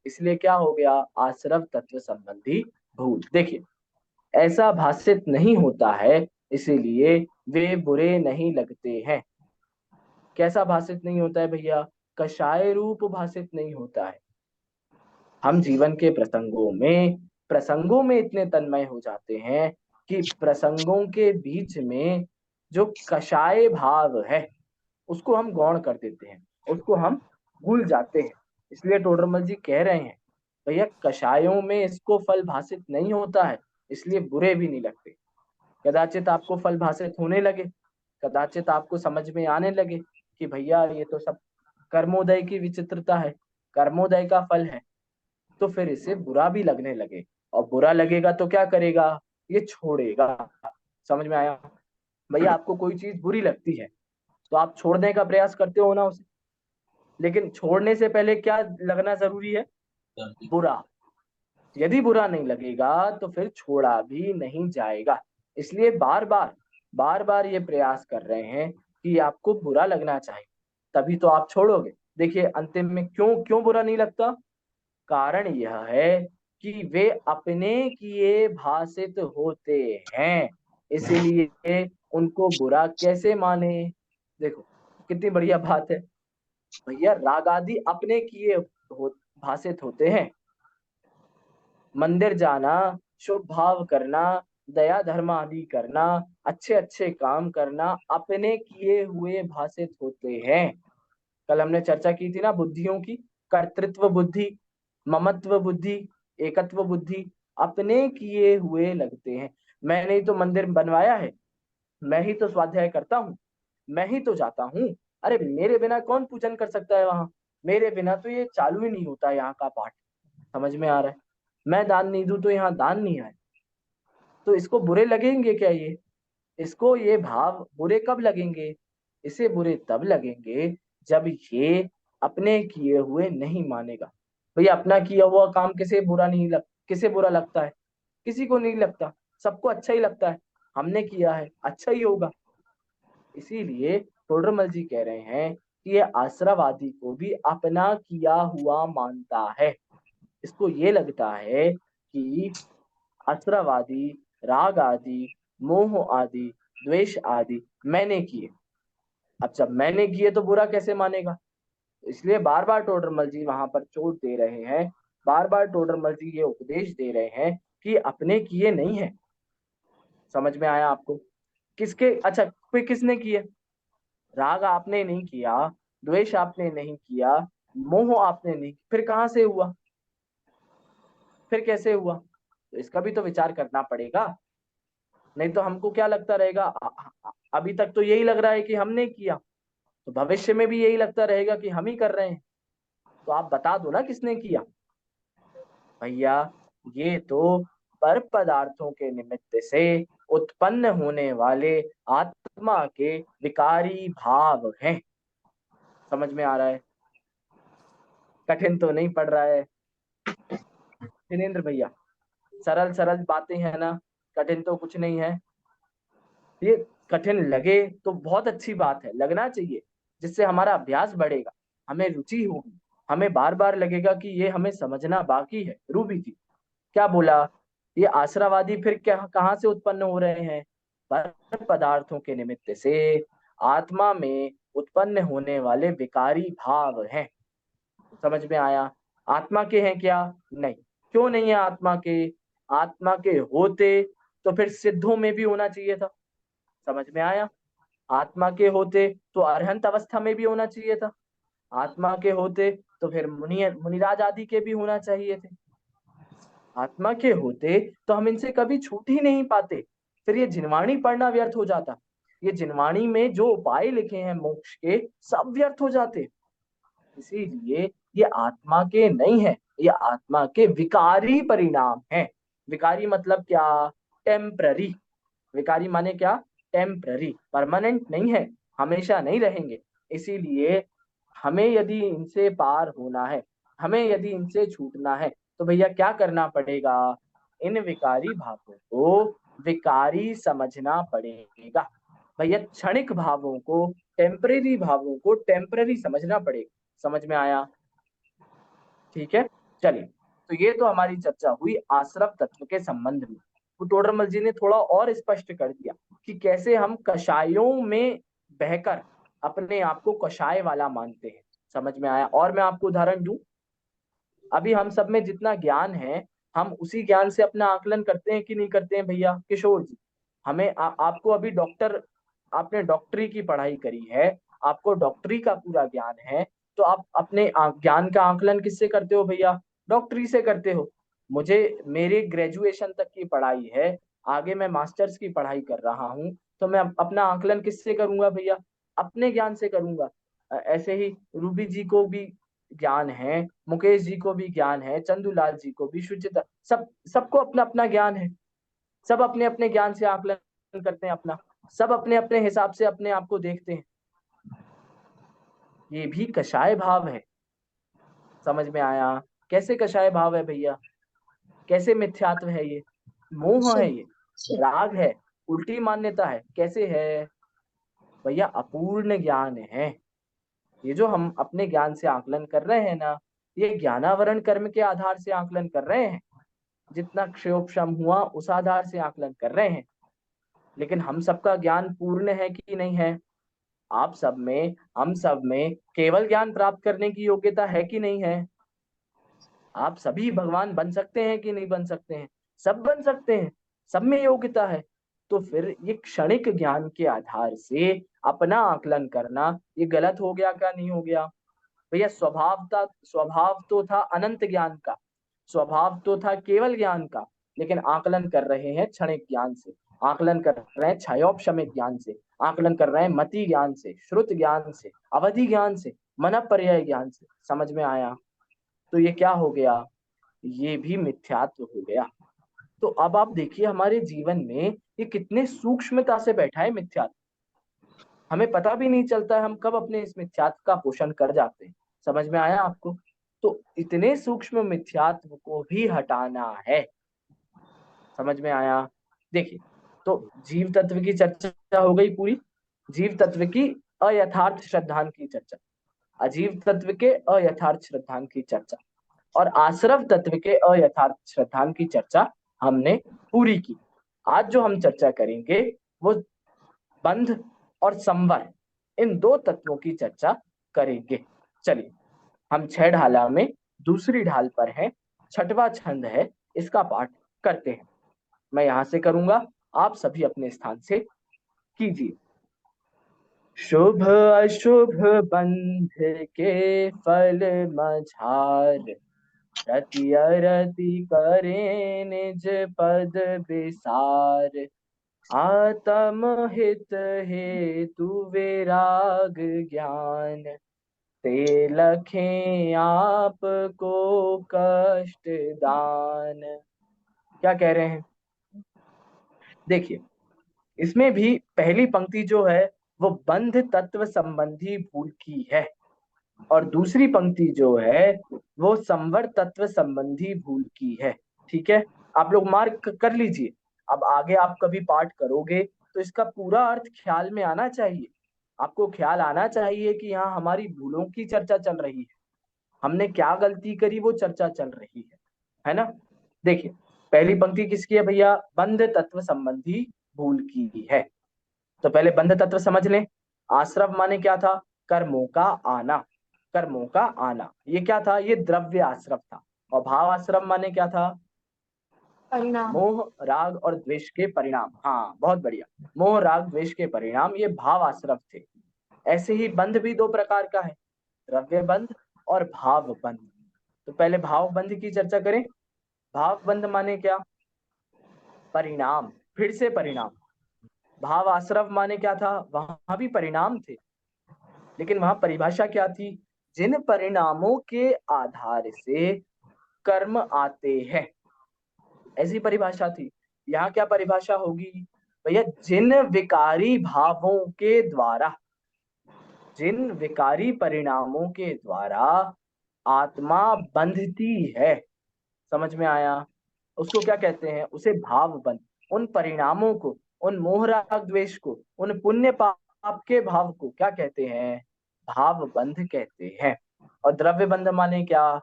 इसलिए क्या हो गया, आश्रव तत्व संबंधी भूल। देखिए, ऐसा भाषित नहीं होता है इसीलिए वे बुरे नहीं लगते हैं। कैसा भाषित नहीं होता है भैया? कषाय रूप भाषित नहीं होता है। हम जीवन के प्रसंगों में इतने तन्मय हो जाते हैं कि प्रसंगों के बीच में जो कषाय भाव है उसको हम गौण कर देते हैं, उसको हम भूल जाते हैं। इसलिए टोडरमल जी कह रहे हैं भैया कषायों में इसको फल भाषित नहीं होता है, इसलिए बुरे भी नहीं लगते। कदाचित आपको फल भाषित होने लगे, कदाचित आपको समझ में आने लगे कि भैया ये तो सब कर्मोदय की विचित्रता है, कर्मोदय का फल है, तो फिर इसे बुरा भी लगने लगे। और बुरा लगेगा तो क्या करेगा, ये छोड़ेगा। समझ में आया? भैया आपको कोई चीज बुरी लगती है तो आप छोड़ने का प्रयास करते हो ना उसे, लेकिन छोड़ने से पहले क्या लगना जरूरी है? बुरा। यदि बुरा नहीं लगेगा तो फिर छोड़ा भी नहीं जाएगा। इसलिए बार बार ये प्रयास कर रहे हैं कि आपको बुरा लगना चाहिए, तभी तो आप छोड़ोगे। देखिए अंतिम में क्यों क्यों बुरा नहीं लगता, कारण यह है कि वे अपने किए भाषित होते हैं, इसीलिए उनको बुरा कैसे माने। देखो कितनी बढ़िया बात है भैया, राग आदि अपने किए भाषित होते हैं। मंदिर जाना, शुभ भाव करना, दया धर्म आदि करना, अच्छे अच्छे काम करना अपने किए हुए भाषित होते हैं। कल हमने चर्चा की थी ना बुद्धियों की, कर्तृत्व बुद्धि, ममत्व बुद्धि, एकत्व बुद्धि, अपने किए हुए लगते हैं। मैंने ही तो मंदिर बनवाया है, मैं ही तो स्वाध्याय करता हूँ, मैं ही तो जाता हूँ, अरे मेरे बिना कौन पूजन कर सकता है वहां, मेरे बिना तो ये चालू ही नहीं होता यहाँ का पाठ। समझ में आ रहा है? मैं दान नहीं दूं तो यहाँ दान नहीं आए, तो इसको बुरे लगेंगे क्या ये? इसको ये भाव बुरे कब लगेंगे? इसे बुरे तब लगेंगे जब ये अपने किए हुए नहीं मानेगा। भैया अपना किया हुआ काम किसे बुरा लगता है? किसी को नहीं लगता, सबको अच्छा ही लगता है, हमने किया है अच्छा ही होगा। इसीलिए टोडरमल जी कह रहे हैं कि ये आश्रवादी को भी अपना किया हुआ मानता है। इसको ये लगता है कि आश्रवादी राग आदि, मोह आदि, द्वेष आदि मैंने किए, अब जब मैंने किए तो बुरा कैसे मानेगा। इसलिए बार बार टोडरमल जी वहां पर चोट दे रहे हैं, बार बार टोडरमल जी ये उपदेश दे रहे हैं कि अपने किए नहीं है, समझ में आया आपको? किसके, अच्छा कोई किसने किया? राग आपने नहीं किया, द्वेष आपने नहीं किया, मोह आपने नहीं, फिर कहाँ से हुआ? फिर कैसे हुआ? तो इसका भी तो विचार करना पड़ेगा। नहीं तो हमको क्या लगता रहेगा, अभी तक तो यही लग रहा है कि हमने किया, तो भविष्य में भी यही लगता रहेगा कि हम ही कर रहे हैं। तो आप बता दो ना किसने किया। भैया ये तो पर पदार्थों के निमित्त से उत्पन्न होने वाले आत्मा के विकारी भाव हैं। समझ में आ रहा है? कठिन तो नहीं पड़ रहा है दिनेंद्र भैया? सरल सरल बातें हैं ना, कठिन तो कुछ नहीं है। ये कठिन लगे तो बहुत अच्छी बात है, लगना चाहिए, जिससे हमारा अभ्यास बढ़ेगा, हमें रुचि होगी, हमें बार बार लगेगा कि ये हमें समझना बाकी है। रूबी जी क्या बोला? ये आश्रावादी फिर क्या कहाँ से उत्पन्न हो रहे हैं? पर पदार्थों के निमित्त से आत्मा में उत्पन्न होने वाले विकारी भाव हैं। समझ में आया? आत्मा के हैं क्या? नहीं। क्यों नहीं है आत्मा के? आत्मा के होते तो फिर सिद्धों में भी होना चाहिए था। समझ में आया? आत्मा के होते तो अरहंत अवस्था में भी होना चाहिए था। आत्मा के होते तो फिर मुनिराज आदि के भी होना चाहिए थे। आत्मा के होते तो हम इनसे कभी छूट ही नहीं पाते, फिर ये जिनवाणी पढ़ना व्यर्थ हो जाता। ये जिनवाणी में जो उपाय लिखे हैं मोक्ष के, सब व्यर्थ हो जाते। इसीलिए ये आत्मा के नहीं है, ये आत्मा के विकारी परिणाम हैं। विकारी मतलब क्या? टेम्पररी। विकारी माने क्या? टेम्पररी, परमानेंट नहीं है, हमेशा नहीं रहेंगे। इसीलिए हमें यदि इनसे पार होना है, हमें यदि इनसे छूटना है, तो भैया क्या करना पड़ेगा? इन विकारी भावों को विकारी समझना पड़ेगा। भैया क्षणिक भावों को, टेम्परेरी भावों को टेम्पररी समझना पड़ेगा। समझ में आया? ठीक है, चलिए। तो ये तो हमारी चर्चा हुई आश्रव तत्व के संबंध में। तो टोडरमल जी ने थोड़ा और स्पष्ट कर दिया कि कैसे हम कषायों में बहकर अपने आप को कषाय वाला मानते हैं। समझ में आया? और मैं आपको उदाहरण दूं, अभी हम सब में जितना ज्ञान है, हम उसी ज्ञान से अपना आकलन करते हैं कि नहीं करते हैं भैया? किशोर जी, हमें आपको अभी डॉक्टर, आपने डॉक्टरी की पढ़ाई करी है, आपको डॉक्टरी का पूरा ज्ञान है, तो आप अपने ज्ञान का आकलन किससे करते हो भैया? डॉक्टरी से करते हो। मुझे, मेरे ग्रेजुएशन तक की पढ़ाई है, आगे मैं मास्टर्स की पढ़ाई कर रहा हूँ, तो मैं अपना आकलन किससे करूंगा भैया? अपने ज्ञान से करूंगा। ऐसे ही रूबी जी को भी ज्ञान है, मुकेश जी को भी ज्ञान है, चंदूलाल जी को भी, सुचिता, सबको अपना अपना ज्ञान है। सब अपने अपने ज्ञान से आकलन करते हैं अपना, सब अपने अपने हिसाब से अपने आप को देखते हैं। ये भी कषाय भाव है। समझ में आया? कैसे कषाय भाव है भैया? कैसे मिथ्यात्व है ये? मोह है शुद्ध ये, शुद्ध राग है, उल्टी मान्यता है। कैसे है भैया? अपूर्ण ज्ञान है। ये जो हम अपने ज्ञान से आकलन कर रहे हैं ना, ये ज्ञानावरण कर्म के आधार से आकलन कर रहे हैं। जितना क्षयोपशम हुआ उस आधार से आकलन कर रहे हैं। लेकिन हम सबका ज्ञान पूर्ण है कि नहीं है? आप सब में, हम सब में केवल ज्ञान प्राप्त करने की योग्यता है कि नहीं है? आप सभी भगवान बन सकते हैं कि नहीं बन सकते हैं? सब बन सकते हैं, सब में योग्यता है। तो फिर ये क्षणिक ज्ञान के आधार से अपना आकलन करना, ये गलत हो गया क्या नहीं हो गया भैया? स्वभाव तो था अनंत ज्ञान का, स्वभाव तो था केवल ज्ञान का, लेकिन आकलन कर रहे हैं क्षणिक ज्ञान से, आकलन कर रहे हैं क्षयोपशमिक ज्ञान से, आकलन कर रहे हैं मति ज्ञान से, श्रुत ज्ञान से, अवधि ज्ञान से, मन पर्याय ज्ञान से। समझ में आया? तो ये क्या हो गया? ये भी मिथ्यात्व हो गया। तो अब आप देखिए हमारे जीवन में ये कितने सूक्ष्मता से बैठा है मिथ्यात्व। हमें पता भी नहीं चलता है हम कब अपने इस मिथ्यात्व का पोषण कर जाते हैं। समझ में आया आपको? तो इतने सूक्ष्म मिथ्यात्व को भी हटाना है। समझ में आया? देखिए, तो जीव तत्व की चर्चा हो गई पूरी, जीव तत्व की अयथार्थ श्रद्धान की चर्चा, अजीव तत्व के अयथार्थ श्रद्धान की चर्चा, और आश्रव तत्व के अयथार्थ श्रद्धान की चर्चा हमने पूरी की। आज जो हम चर्चा करेंगे वो बंध और संवर, इन दो तत्वों की चर्चा करेंगे। चलिए, हम छह ढाला में दूसरी ढाल पर हैं, छठवां छंद है, इसका पाठ करते हैं। मैं यहां से करूंगा, आप सभी अपने स्थान से कीजिए। शुभ अशुभ बंध के फल मझार, रति अरति करे निज पद विसार, आत्म हित हेतु विराग ज्ञान, ते लखें आपको कष्ट दान। क्या कह रहे हैं? देखिए, इसमें भी पहली पंक्ति जो है वो बंध तत्व संबंधी भूल की है, और दूसरी पंक्ति जो है वो संवर तत्व संबंधी भूल की है। ठीक है, आप लोग मार्क कर लीजिए। अब आगे आप कभी पाठ करोगे तो इसका पूरा अर्थ ख्याल में आना चाहिए। आपको ख्याल आना चाहिए कि यहाँ हमारी भूलों की चर्चा चल रही है, हमने क्या गलती करी वो चर्चा चल रही है ना। देखिए, पहली पंक्ति किसकी है भैया? बंध तत्व संबंधी भूल की है। तो पहले बंध तत्व समझ लें। आश्रव माने क्या था? कर्मों का आना। कर्मों का आना, ये क्या था? ये द्रव्य आश्रव था। और भाव आश्रव माने क्या था? परिणाम। मोह राग और द्वेष के परिणाम। हाँ, बहुत बढ़िया। मोह राग द्वेष के परिणाम ये भाव आश्रव थे। ऐसे ही बंध भी दो प्रकार का है, द्रव्य बंध और भाव बंध। तो पहले भाव बंध की चर्चा करें। भाव बंध माने क्या? परिणाम, फिर से परिणाम। भाव आश्रव माने क्या था? वहां भी परिणाम थे, लेकिन वहां परिभाषा क्या थी? जिन परिणामों के आधार से कर्म आते हैं, ऐसी परिभाषा थी। यहाँ क्या परिभाषा होगी भैया? जिन विकारी भावों के द्वारा, जिन विकारी परिणामों के द्वारा आत्मा बंधती है। समझ में आया? उसको क्या कहते हैं? उसे भाव बंध। उन परिणामों को, उन मोह राग द्वेष को, उन पुण्य पाप के भाव को क्या कहते हैं? भाव बंध कहते हैं। और द्रव्य बंध माने क्या?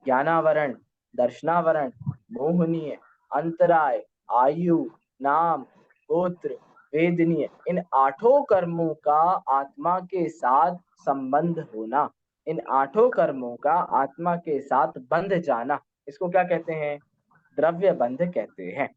ज्ञानावरण, दर्शनावरण, मोहनीय, अंतराय, आयु, नाम, गोत्र, वेदनीय, इन आठों कर्मों का आत्मा के साथ संबंध होना, इन आठों कर्मों का आत्मा के साथ बंध जाना, इसको क्या कहते हैं? द्रव्य बंध कहते हैं।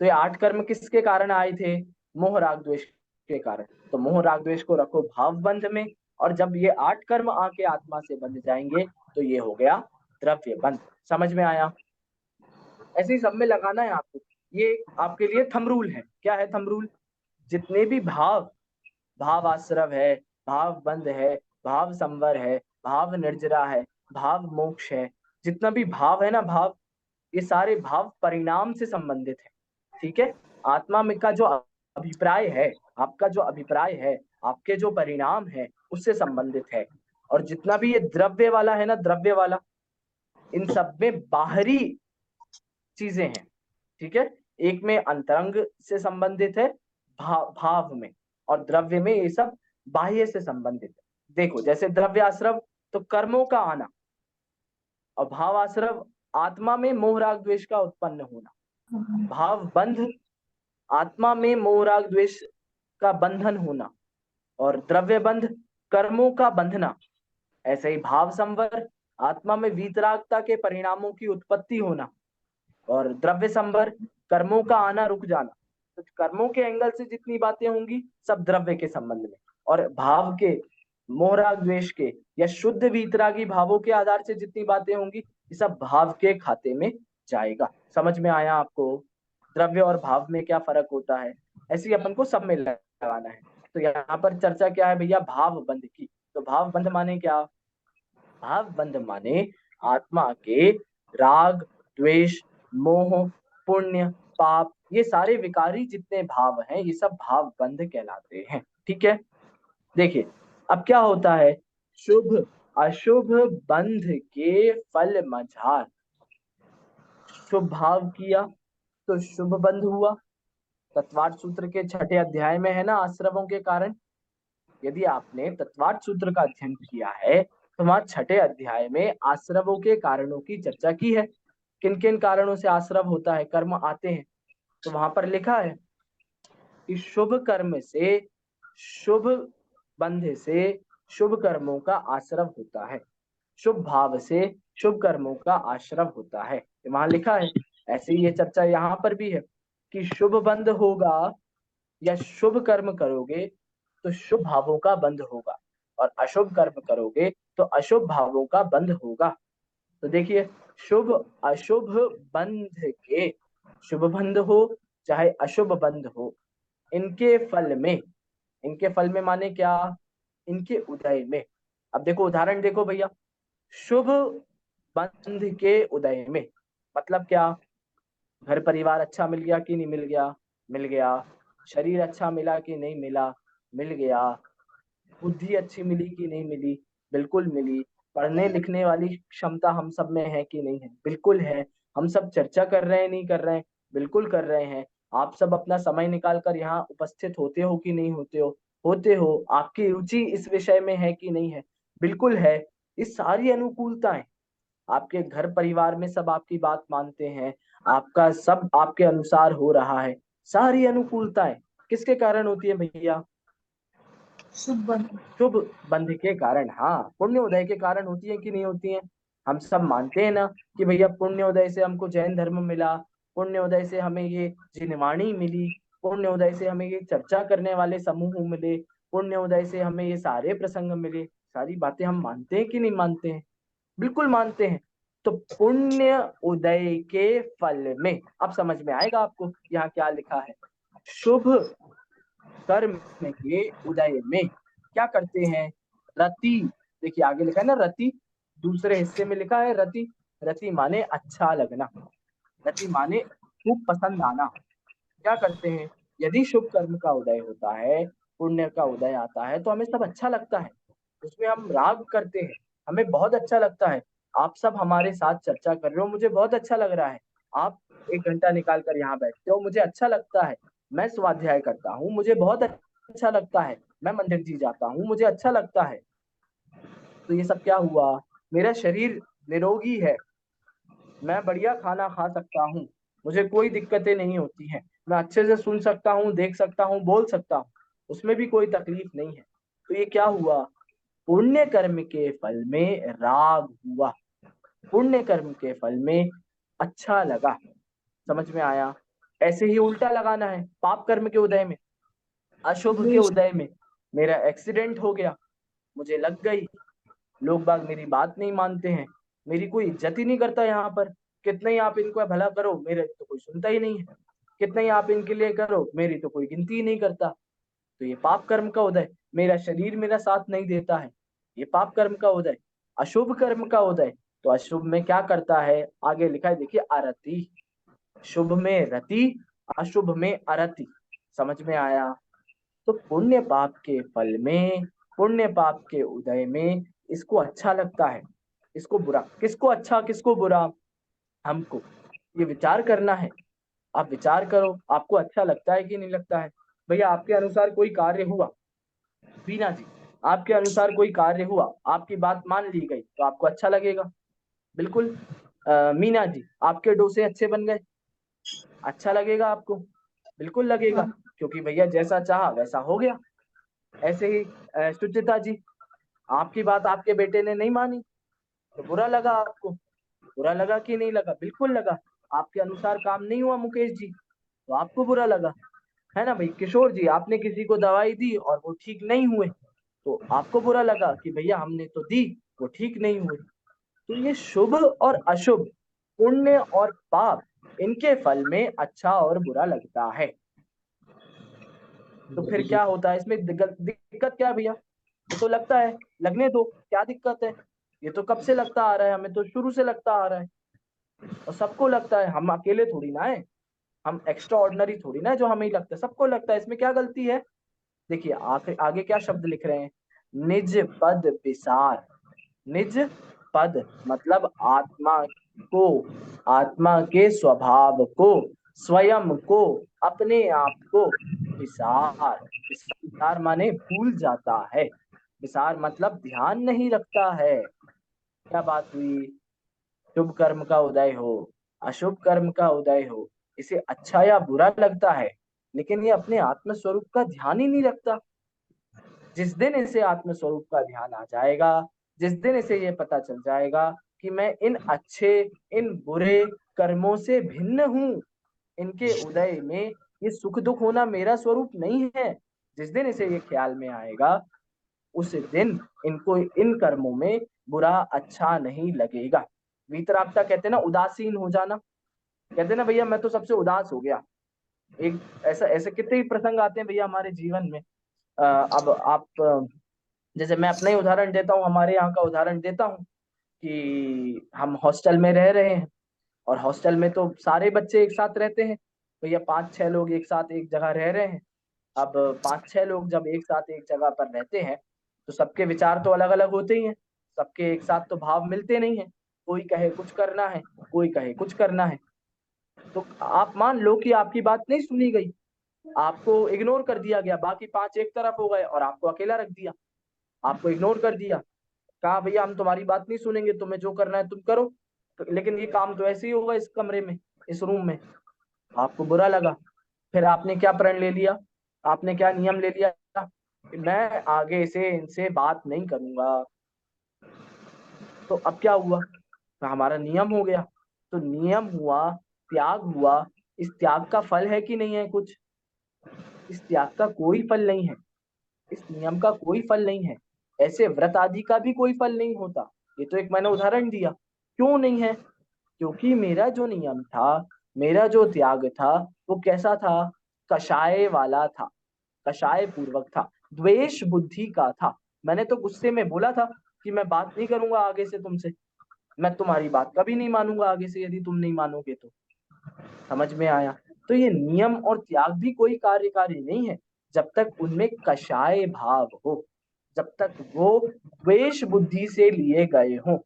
तो ये 8 कर्म किसके कारण आए थे? मोह राग द्वेष के कारण। तो मोह राग द्वेष को रखो भाव बंध में, और जब ये 8 कर्म आके आत्मा से बंध जाएंगे तो ये हो गया द्रव्य बंध। समझ में आया? ऐसे ही सब में लगाना है आपको। ये आपके लिए थंब रूल है। क्या है थंब रूल? जितने भी भाव, भाव आश्रव है, भाव बंध है, भाव संवर है, भाव निर्जरा है, भाव मोक्ष है, जितना भी भाव है ना, भाव, ये सारे भाव परिणाम से संबंधित है। ठीक है, आत्मा में का जो अभिप्राय है, आपका जो अभिप्राय है, आपके जो परिणाम है, उससे संबंधित है। और जितना भी ये द्रव्य वाला है ना, द्रव्य वाला, इन सब में बाहरी चीजें हैं। ठीक है, एक में अंतरंग से संबंधित है, भाव में, और द्रव्य में ये सब बाह्य से संबंधित है। देखो, जैसे द्रव्य आश्रव तो कर्मों का आना, और भाव आश्रव आत्मा में मोह राग द्वेष का उत्पन्न होना। भाव बंध आत्मा में मोह राग द्वेष का बंधन होना, और द्रव्य बंध कर्मों का बंधना। ऐसे ही भाव संवर आत्मा में वीतरागता के परिणामों की उत्पत्ति होना, और द्रव्य संवर कर्मों का आना रुक जाना। तो कर्मों के एंगल से जितनी बातें होंगी सब द्रव्य के संबंध में, और भाव के, मोह राग द्वेष के या शुद्ध वीतरागी भावों के आधार से जितनी बातें होंगी, ये सब भाव के खाते में जाएगा। समझ में आया आपको? द्रव्य और भाव में क्या फर्क होता है, ऐसे ही अपन को सब में लगाना है। तो यहाँ पर चर्चा क्या है भैया? भाव बंध की। तो भाव बंध माने क्या? भाव बंध माने आत्मा के राग, द्वेष, मोह, पुण्य, पाप, ये सारे विकारी जितने भाव हैं, ये सब भाव बंध कहलाते हैं। ठीक है, देखिए अब क्या होता है? शुभ अशुभ बंध के फल मझार। शुभ भाव किया तो शुभ बंध हुआ। तत्वार्थ सूत्र के 6ठे अध्याय में है ना, आश्रवों के कारण। यदि आपने तत्वार्थ सूत्र का अध्ययन किया है तो वहां 6ठे अध्याय में आश्रवों के कारणों की चर्चा की है। किन किन कारणों से आश्रव होता है, कर्म आते हैं। तो वहां पर लिखा है कि शुभ कर्म से, शुभ बंध से शुभ कर्मों का आश्रव होता है, शुभ भाव से शुभ कर्मों का आश्रव होता है, वहां लिखा है। ऐसे ही ये चर्चा यहाँ पर भी है कि शुभ बंध होगा या शुभ कर्म करोगे तो शुभ भावों का बंध होगा, और अशुभ कर्म करोगे तो अशुभ भावों का बंध होगा। तो देखिए, शुभ अशुभ बंध के, शुभ बंध हो चाहे अशुभ बंध हो, इनके फल में, इनके फल में माने क्या, इनके उदय में। अब देखो उदाहरण देखो भैया, शुभ बंध के उदय में मतलब क्या, घर परिवार अच्छा मिल गया कि नहीं मिल गया, मिल गया। शरीर अच्छा मिला कि नहीं मिला, मिल गया। बुद्धि अच्छी मिली कि नहीं मिली, बिल्कुल मिली। पढ़ने लिखने वाली क्षमता हम सब में है कि नहीं है, बिल्कुल है। हम सब चर्चा कर रहे हैं नहीं कर रहे हैं, बिल्कुल कर रहे हैं। आप सब अपना समय निकाल कर यहाँ उपस्थित होते हो कि नहीं होते हो, होते हो। आपकी रुचि इस विषय में है कि नहीं है, बिल्कुल है। ये सारी अनुकूलताएं, आपके घर परिवार में सब आपकी बात मानते हैं, आपका सब आपके अनुसार हो रहा है। सारी अनुकूलताएं किसके कारण होती है भैया, शुभ बंधु। शुभ बंध के कारण। हाँ, पुण्य उदय के कारण होती है कि नहीं होती है। हम सब मानते हैं ना कि भैया पुण्य उदय से हमको जैन धर्म मिला, पुण्य उदय से हमें ये जिनवाणी मिली, पुण्य उदय से हमें ये चर्चा करने वाले समूह मिले, पुण्य उदय से हमें ये सारे प्रसंग मिले। सारी बातें हम मानते हैं कि नहीं मानते हैं, बिल्कुल मानते हैं। तो पुण्य उदय के फल में, अब समझ में आएगा आपको यहाँ क्या लिखा है। शुभ कर्म के उदय में क्या करते हैं, रति। देखिए आगे लिखा है ना रति, दूसरे हिस्से में लिखा है रति। रति माने अच्छा लगना, रति माने खूब पसंद आना। क्या करते हैं, यदि शुभ कर्म का उदय होता है, पुण्य का उदय आता है, तो हमें सब अच्छा लगता है, उसमें हम राग करते हैं, हमें बहुत अच्छा लगता है। आप सब हमारे साथ चर्चा कर रहे हो, मुझे बहुत अच्छा लग रहा है। आप 1 घंटा निकाल कर यहाँ बैठते हो, मुझे अच्छा लगता है। मैं स्वाध्याय करता हूँ, मुझे बहुत अच्छा लगता है। मैं मंदिर जी जाता हूँ, मुझे अच्छा लगता है। तो ये सब क्या हुआ, मेरा शरीर निरोगी है, मैं बढ़िया खाना खा सकता हूँ, मुझे कोई दिक्कतें नहीं होती हैं, मैं अच्छे से सुन सकता हूँ, देख सकता हूँ, बोल सकता हूँ, उसमें भी कोई तकलीफ नहीं है। तो ये क्या हुआ, पुण्य कर्म के फल में राग हुआ, पुण्य कर्म के फल में अच्छा लगा। समझ में आया। ऐसे ही उल्टा लगाना है, पाप कर्म के उदय में, अशुभ के द्वेष। उदय में मेरा एक्सीडेंट हो गया, मुझे लग गई, लोग बाग मेरी बात नहीं मानते हैं, मेरी कोई इज्जत ही नहीं करता यहाँ पर। कितना ही आप इनको भला करो, मेरे तो कोई सुनता ही नहीं है। कितना ही आप इनके लिए करो, मेरी तो कोई गिनती ही नहीं करता। तो ये पाप कर्म का उदय, मेरा शरीर मेरा साथ नहीं देता है, ये पाप कर्म का उदय। अशुभ कर्म का उदय, तो अशुभ में क्या करता है, आगे लिखा है देखिए अरति। शुभ में रति, अशुभ में अरति। समझ में आया। तो पुण्य पाप के फल में, पुण्य पाप के उदय में इसको अच्छा लगता है, इसको बुरा। किसको अच्छा किसको बुरा, हमको ये विचार करना है। आप विचार करो, आपको अच्छा लगता है कि नहीं लगता है। भैया आपके अनुसार कोई कार्य हुआ, बीना जी, आपके अनुसार कोई कार्य हुआ, आपकी बात मान ली गई, तो आपको अच्छा लगेगा, बिल्कुल। मीना जी, आपके डोसे अच्छे बन गए, अच्छा लगेगा आपको, बिल्कुल लगेगा, हाँ। क्योंकि भैया जैसा चाहा वैसा हो गया। ऐसे ही सुचिता जी, आपकी बात आपके बेटे ने नहीं मानी, तो बुरा लगा आपको, बुरा लगा कि नहीं लगा, बिल्कुल लगा। आपके अनुसार काम नहीं हुआ मुकेश जी, तो आपको बुरा लगा, है ना भाई। किशोर जी, आपने किसी को दवाई दी और वो ठीक नहीं हुए, तो आपको बुरा लगा कि भैया हमने तो दी, वो ठीक नहीं हुए। तो ये शुभ और अशुभ, पुण्य और पाप, इनके फल में अच्छा और बुरा लगता है। तो फिर क्या होता है इसमें, दिक्कत क्या है भैया, ये तो लगता है, लगने दो, क्या दिक्कत है। ये तो कब से लगता आ रहा है, हमें तो शुरू से लगता आ रहा है, और सबको लगता है, हम अकेले थोड़ी ना है, हम एक्स्ट्रा ऑर्डिनरी थोड़ी ना है जो हमें ही लगता है, सबको लगता है। इसमें क्या गलती है, देखिए आगे आगे क्या शब्द लिख रहे हैं, निज पद विसार। निज पद मतलब आत्मा को, आत्मा के स्वभाव को, स्वयं को, अपने आप को विसार। विसार माने भूल जाता है, विसार मतलब ध्यान नहीं रखता है। क्या बात हुई, शुभ कर्म का उदय हो, अशुभ कर्म का उदय हो, इसे अच्छा या बुरा लगता है, लेकिन ये अपने आत्म स्वरूप का ध्यान ही नहीं रखता। जिस दिन इसे आत्म स्वरूप का ध्यान आ जाएगा, जिस दिन इसे ये पता चल जाएगा कि मैं इन अच्छे, इन बुरे कर्मों से भिन्न हूँ, इनके उदय में ये सुख दुख होना मेरा स्वरूप नहीं है। जिस दिन इसे ये ख्याल में आएगा, उस दिन इनको इन कर्मों में बुरा अच्छा नहीं लगेगा। वीतरागता कहते हैं ना, उदासीन हो जाना। कहते हैं ना भैया मैं तो सबसे उदास हो गया। एक ऐसा ऐसे कितने ही प्रसंग आते हैं भैया हमारे जीवन में। अब आप जैसे मैं अपना ही उदाहरण देता हूँ, हमारे यहाँ का उदाहरण देता हूँ कि हम हॉस्टल में रह रहे हैं। और हॉस्टल में तो सारे बच्चे एक साथ रहते हैं। भैया 5-6 लोग एक साथ एक जगह रह रहे हैं। अब 5-6 लोग जब एक साथ एक जगह पर रहते हैं, तो सबके विचार तो अलग अलग होते ही हैं। सबके एक साथ तो भाव मिलते नहीं है। कोई कहे कुछ करना है, कोई कहे कुछ करना है। तो आप मान लो कि आपकी बात नहीं सुनी गई, आपको इग्नोर कर दिया गया, बाकी 5 एक तरफ हो गए और आपको अकेला रख दिया। आपको इग्नोर कर दिया, कहा भैया हम तुम्हारी बात नहीं सुनेंगे, तुम्हें जो करना है तुम करो, तो लेकिन ये काम तो ऐसे ही होगा इस कमरे में, इस रूम में। आपको बुरा लगा। फिर आपने क्या प्रण ले लिया, आपने क्या नियम ले लिया कि मैं आगे से इनसे बात नहीं करूंगा। तो अब क्या हुआ, तो हमारा नियम हो गया। तो नियम हुआ, त्याग हुआ। इस त्याग का फल है कि नहीं है कुछ? इस त्याग का कोई फल नहीं है। इस नियम का कोई फल नहीं है। ऐसे व्रत आदि का भी कोई फल नहीं होता। ये तो एक मैंने उदाहरण दिया। क्यों नहीं है? क्योंकि मेरा जो नियम था, मेरा जो त्याग था, वो कैसा था? कषाय वाला था, कषाय पूर्वक था, द्वेष बुद्धि का था। मैंने तो गुस्से में बोला था कि मैं बात नहीं करूंगा आगे से तुमसे, मैं तुम्हारी बात कभी नहीं मानूंगा आगे से, यदि तुम नहीं मानोगे तो। समझ में आया? तो ये नियम और त्याग भी कोई कार्यकारी नहीं है जब तक उनमें कषाय भाव हो, जब तक वो द्वेष बुद्धि से लिए गए हों।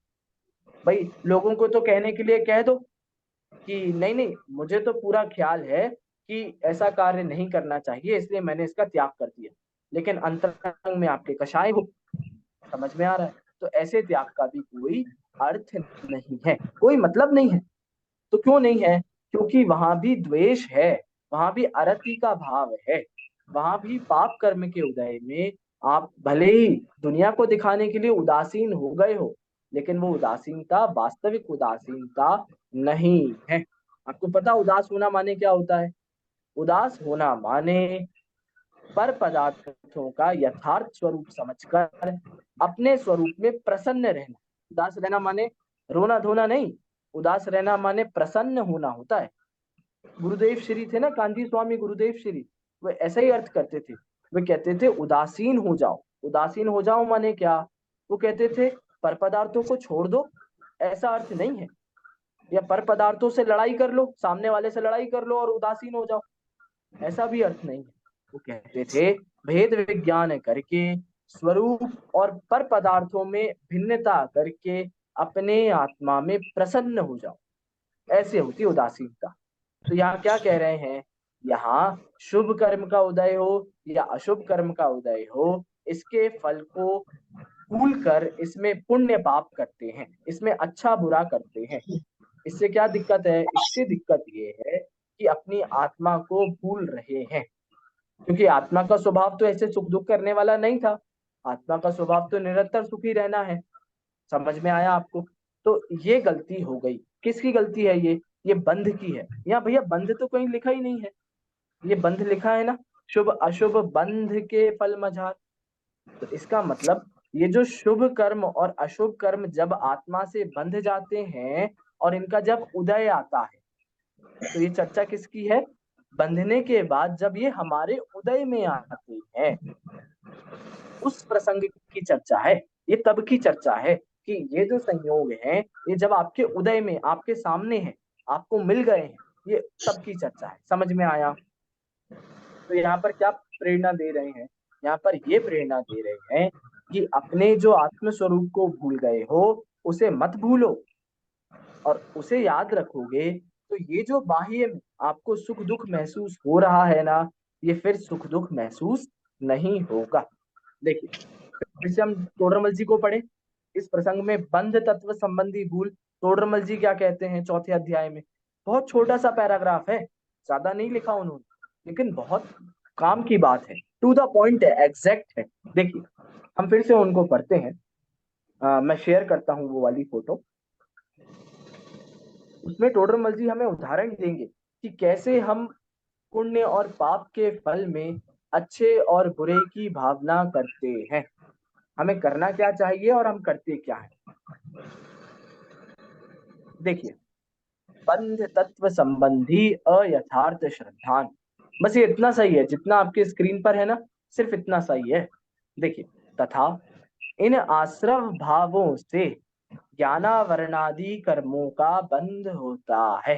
भाई लोगों को तो कहने के लिए कह दो कि नहीं नहीं, मुझे तो पूरा ख्याल है कि ऐसा कार्य नहीं करना चाहिए, इसलिए मैंने इसका त्याग कर दिया, लेकिन अंतरंग में आपके कषाय हो। समझ में आ रहा है? तो ऐसे त्याग का भी कोई अर्थ नहीं है, कोई मतलब नहीं है। तो क्यों नहीं है? क्योंकि वहां भी द्वेष है, वहां भी अरति का भाव है, वहां भी पाप कर्म के उदय में आप भले ही दुनिया को दिखाने के लिए उदासीन हो गए हो, लेकिन वो उदासीनता वास्तविक उदासीनता नहीं है। आपको पता उदास होना माने क्या होता है? उदास होना माने पर पदार्थों का यथार्थ स्वरूप समझकर अपने स्वरूप में प्रसन्न रहना। उदास रहना माने रोना धोना नहीं, उदास रहना माने प्रसन्न होना होता है। गुरुदेव श्री थे ना, कांजी स्वामी गुरुदेव श्री, वो ऐसा ही अर्थ करते थे। वे कहते थे उदासीन हो जाओ। उदासीन हो जाओ माने क्या? वो कहते थे पर पदार्थों को छोड़ दो, ऐसा अर्थ नहीं है। या पर पदार्थों से लड़ाई कर लो, सामने वाले से लड़ाई कर लो और उदासीन हो जाओ, ऐसा भी अर्थ नहीं है। वो कहते थे भेद विज्ञान करके, स्वरूप और पर पदार्थों में भिन्नता करके अपने आत्मा में प्रसन्न हो जाओ, ऐसे होती उदासीनता। तो यहाँ क्या कह रहे हैं? यहाँ शुभ कर्म का उदय हो या अशुभ कर्म का उदय हो, इसके फल को भूल कर इसमें पुण्य पाप करते हैं, इसमें अच्छा बुरा करते हैं। इससे क्या दिक्कत है? इससे दिक्कत ये है कि अपनी आत्मा को भूल रहे हैं। क्योंकि आत्मा का स्वभाव तो ऐसे सुख दुख करने वाला नहीं था। आत्मा का स्वभाव तो निरंतर सुखी रहना है। समझ में आया आपको? तो ये गलती हो गई। किसकी गलती है ये बंध की है। यहाँ भैया बंध तो कहीं लिखा ही नहीं है। ये बंध लिखा है ना, शुभ अशुभ बंध के फल मझार। तो इसका मतलब ये जो शुभ कर्म और अशुभ कर्म जब आत्मा से बंध जाते हैं और इनका जब उदय आता है, तो ये चर्चा किसकी है? बंधने के बाद जब ये हमारे उदय में आते हैं, उस प्रसंग की चर्चा है। ये तब की चर्चा है कि ये जो संयोग हैं, ये जब आपके उदय में आपके सामने हैं, आपको मिल गए हैं, ये तब की चर्चा है। समझ में आया? तो यहाँ पर क्या प्रेरणा दे रहे हैं? यहाँ पर ये प्रेरणा दे रहे हैं कि अपने जो आत्म स्वरूप को भूल गए हो, उसे मत भूलो, और उसे याद रखोगे तो ये जो बाह्य में आपको सुख दुख महसूस हो रहा है ना, ये फिर सुख दुख महसूस नहीं होगा। देखिए फिर से हम तोडरमल जी को पढ़े। इस प्रसंग में बंध तत्व संबंधी भूल, तोडरमल जी क्या कहते हैं चौथे अध्याय में? बहुत छोटा सा पैराग्राफ है, ज्यादा नहीं लिखा उन्होंने, लेकिन बहुत काम की बात है, टू द पॉइंट है, एग्जैक्ट है। देखिए हम फिर से उनको पढ़ते हैं। मैं शेयर करता हूँ वो वाली फोटो। उसमें टोडरमल जी हमें उदाहरण देंगे कि कैसे हम पुण्य और पाप के फल में अच्छे और बुरे की भावना करते हैं, हमें करना क्या चाहिए और हम करते क्या हैं। देखिए, बंध तत्व संबंधी अयथार्थ श्रद्धान, बस ये इतना सही है, जितना आपके स्क्रीन पर है ना, सिर्फ इतना सही है। देखिए, तथा इन आश्रव भावों से ज्ञानावरणादि कर्मों का बंध होता है।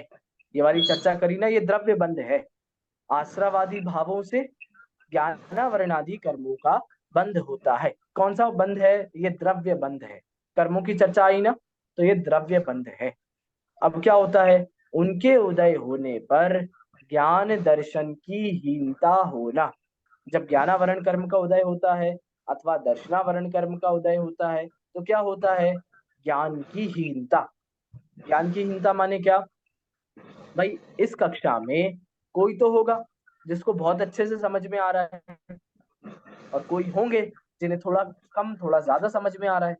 ये वाली चर्चा करी ना, ये द्रव्य बंध है। आश्रवादी भावों से ज्ञानावरणादि कर्मों का बंध होता है। कौन सा बंध है? ये द्रव्य बंध है। कर्मों की चर्चा आई ना, तो ये द्रव्य बंध है। अब क्या होता है? उनके उदय होने पर ज्ञान दर्शन की हीनता होना। जब ज्ञानावरण कर्म का उदय होता है अथवा दर्शनावरण कर्म का उदय होता है, तो क्या होता है? ज्ञान की हीनता। ज्ञान की हीनता माने क्या? भाई, इस कक्षा में कोई तो होगा जिसको बहुत अच्छे से समझ में आ रहा है, और कोई होंगे जिन्हें थोड़ा कम थोड़ा ज्यादा समझ में आ रहा है,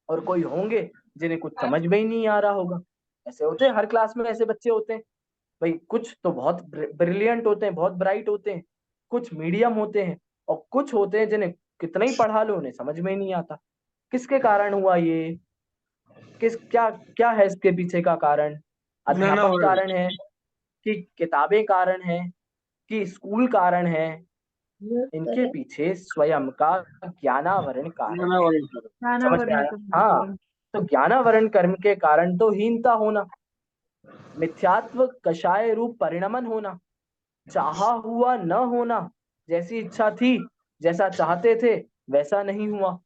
और कोई होंगे जिन्हें कुछ समझ में ही नहीं आ रहा होगा। ऐसे होते हैं, हर क्लास में ऐसे बच्चे होते हैं। भाई, कुछ तो बहुत ब्रिलियंट होते हैं, बहुत ब्राइट होते हैं, कुछ मीडियम होते हैं, और कुछ होते हैं जिन्हें कितना ही पढ़ा लो उन्हें समझ में ही नहीं आता। किसके कारण हुआ ये? किस क्या क्या है इसके पीछे का कारण? नाना अध्यापक वर्ण कारण है, कि किताबें कारण है, कि स्कूल कारण है? इनके पीछे स्वयं का ज्ञानावरण कारण नाना है। वर्ण सर। नाना समझ में वर्ण आया? हाँ, कर्म। तो ज्ञानावरण कर्म के कारण तो हीनता होना, मिथ्यात्व कषाय रूप परिणमन होना, चाहा हुआ न होना, जैसी इच्छा थी, जैसा चाहते थे वैसा नहीं हुआ,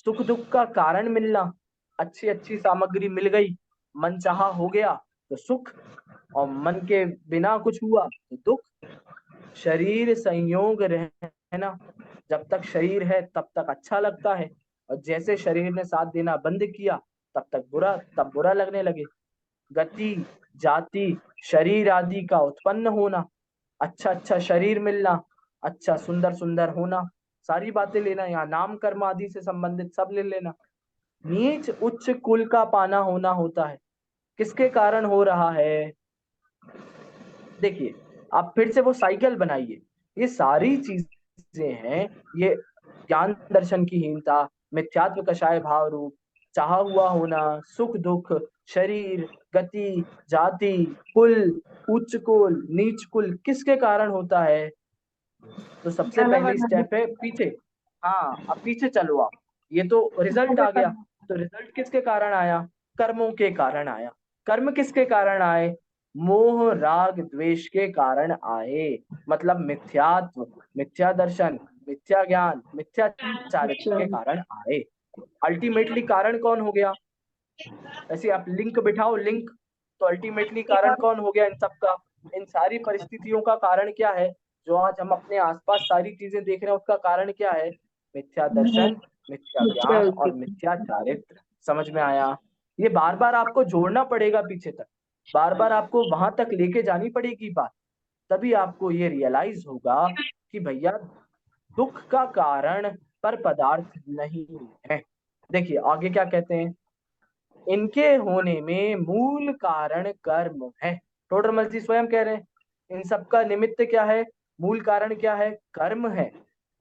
सुख दुख का कारण मिलना, अच्छी अच्छी सामग्री मिल गई, मन चाहा हो गया तो सुख, और मन के बिना कुछ हुआ तो दुख। शरीर संयोग रहना, जब तक शरीर है तब तक अच्छा लगता है, और जैसे शरीर ने साथ देना बंद किया तब तक बुरा, तब बुरा लगने लगे। गति, जाति, शरीर आदि का उत्पन्न होना, अच्छा अच्छा शरीर मिलना, अच्छा सुंदर सुंदर होना, सारी बातें लेना, यहाँ नाम कर्म आदि से संबंधित सब ले लेना। नीच उच्च कुल का पाना होना होता है। किसके कारण हो रहा है? देखिए, आप फिर से वो साइकिल बनाइए। ये सारी चीजें हैं, ये ज्ञान दर्शन की हीनता, मिथ्यात्व कषाय भाव रूप, चाहा हुआ होना, सुख दुख, शरीर, गति, जाति, कुल, उच्च कुल, नीच कुल, किसके कारण होता है? तो सबसे ज्ञान पहली वर्ण स्टेप है पीछे। हाँ, अब पीछे चलो आप। ये तो रिजल्ट आ गया, तो रिजल्ट किसके कारण आया? कर्मों के कारण आया। कर्म किसके कारण आए? मोह राग द्वेष के कारण आए। मतलब मिथ्यात्व, मिथ्या दर्शन, मिथ्या ज्ञान, मिथ्या चारित्र के कारण आए। अल्टीमेटली कारण कौन हो गया? ऐसे आप लिंक बिठाओ, लिंक, तो अल्टीमेटली कारण कौन हो गया इन सब का? इन सारी परिस्थितियों का कारण क्या है? जो आज हम अपने आसपास सारी चीजें देख रहे हैं, उसका कारण क्या है? मिथ्या दर्शन, मिथ्या ज्ञान और मिथ्या चारित्र। समझ में आया? ये बार बार आपको जोड़ना पड़ेगा पीछे तक, बार बार आपको वहां तक लेके जानी पड़ेगी बात, तभी आपको ये रियलाइज होगा कि भैया, दुख का कारण पर पदार्थ नहीं है। देखिए आगे क्या कहते हैं, इनके होने में मूल कारण कर्म है। टोडरमल जी स्वयं कह रहे हैं, इन सब का निमित्त क्या है? मूल कारण क्या है? कर्म है।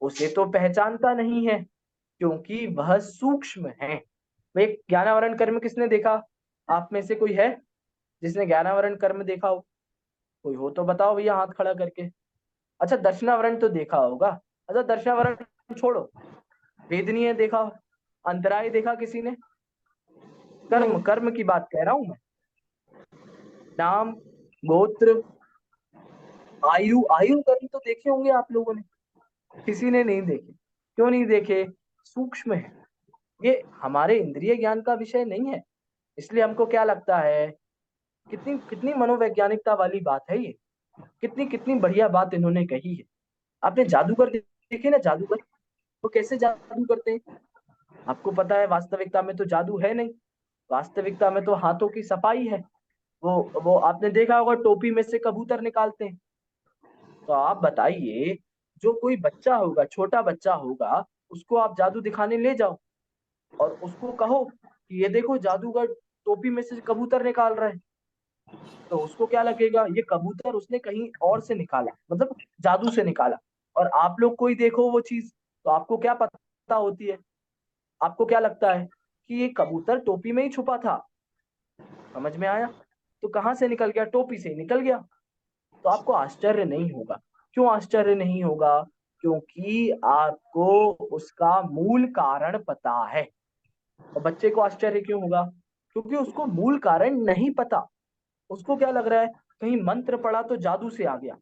उसे तो पहचानता नहीं है क्योंकि वह सूक्ष्म है। वे ज्ञानावरण कर्म किसने देखा? आप में से कोई है जिसने ज्ञानावरण कर्म देखा हो? कोई हो तो बताओ भैया, हाथ खड़ा करके। अच्छा, दर्शनावरण तो देखा होगा। अच्छा, दर्शनावरण छोड़ो, वेदनीय देखा हो? अंतराय देखा किसी ने? कर्म, कर्म की बात कह रहा हूं मैं। नाम, गोत्र, आयु, आयु कर्म तो देखे होंगे आप लोगों ने। किसी ने नहीं देखे? क्यों नहीं देखे? सूक्ष्म है, ये हमारे इंद्रिय ज्ञान का विषय नहीं है। इसलिए हमको क्या लगता है, कितनी कितनी मनोवैज्ञानिकता वाली बात है ये, कितनी कितनी बढ़िया बात इन्होंने कही है। आपने जादूगर देखे ना? जादूगर वो कैसे जादू करते हैं? आपको पता है वास्तविकता में तो जादू है नहीं, वास्तविकता में तो हाथों की सफाई है। वो आपने देखा होगा, टोपी में से कबूतर निकालते हैं। तो आप बताइए, जो कोई बच्चा होगा, छोटा बच्चा होगा, उसको आप जादू दिखाने ले जाओ और उसको कहो कि ये देखो जादूगर टोपी में से कबूतर निकाल रहा है, तो उसको क्या लगेगा, ये कबूतर उसने कहीं और से निकाला, मतलब जादू से निकाला। और आप लोग कोई देखो वो चीज, तो आपको क्या पता होती है, आपको क्या लगता है कि ये कबूतर टोपी में ही छुपा था। समझ में आया? तो कहाँ से निकल गया, टोपी से ही निकल गया। तो आपको आश्चर्य नहीं होगा। क्यों आश्चर्य नहीं होगा? क्योंकि आपको उसका मूल कारण पता है। और बच्चे को आश्चर्य क्यों होगा? क्योंकि उसको मूल कारण नहीं पता। उसको क्या लग रहा है, कहीं मंत्र पढ़ा तो जादू से आ गया,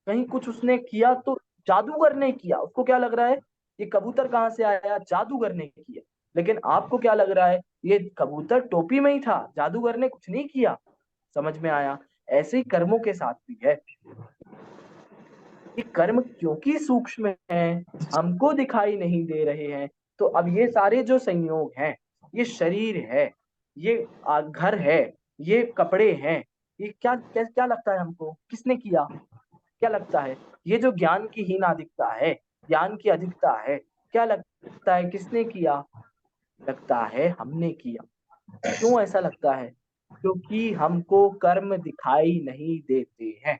कहीं कुछ उसने किया तो जादूगर ने किया। उसको क्या लग रहा है, ये कबूतर कहाँ से आया, जादूगर ने किया। लेकिन आपको क्या लग रहा है, ये कबूतर टोपी में ही था, जादूगर ने कुछ नहीं किया। समझ में आया? ऐसे ही कर्मों के साथ भी है। ये कर्म क्योंकि सूक्ष्म हैं, हमको दिखाई नहीं दे रहे हैं। तो अब ये सारे जो संयोग हैं, ये शरीर है, ये घर है, ये कपड़े हैं, ये क्या क्या क्या लगता है हमको, किसने किया? क्या लगता है? ये जो ज्ञान की हीनाधिकता है, ज्ञान की अधिकता है, क्या लगता है किसने किया? लगता है हमने किया। क्यों ऐसा लगता है? क्योंकि हमको कर्म दिखाई नहीं देते हैं।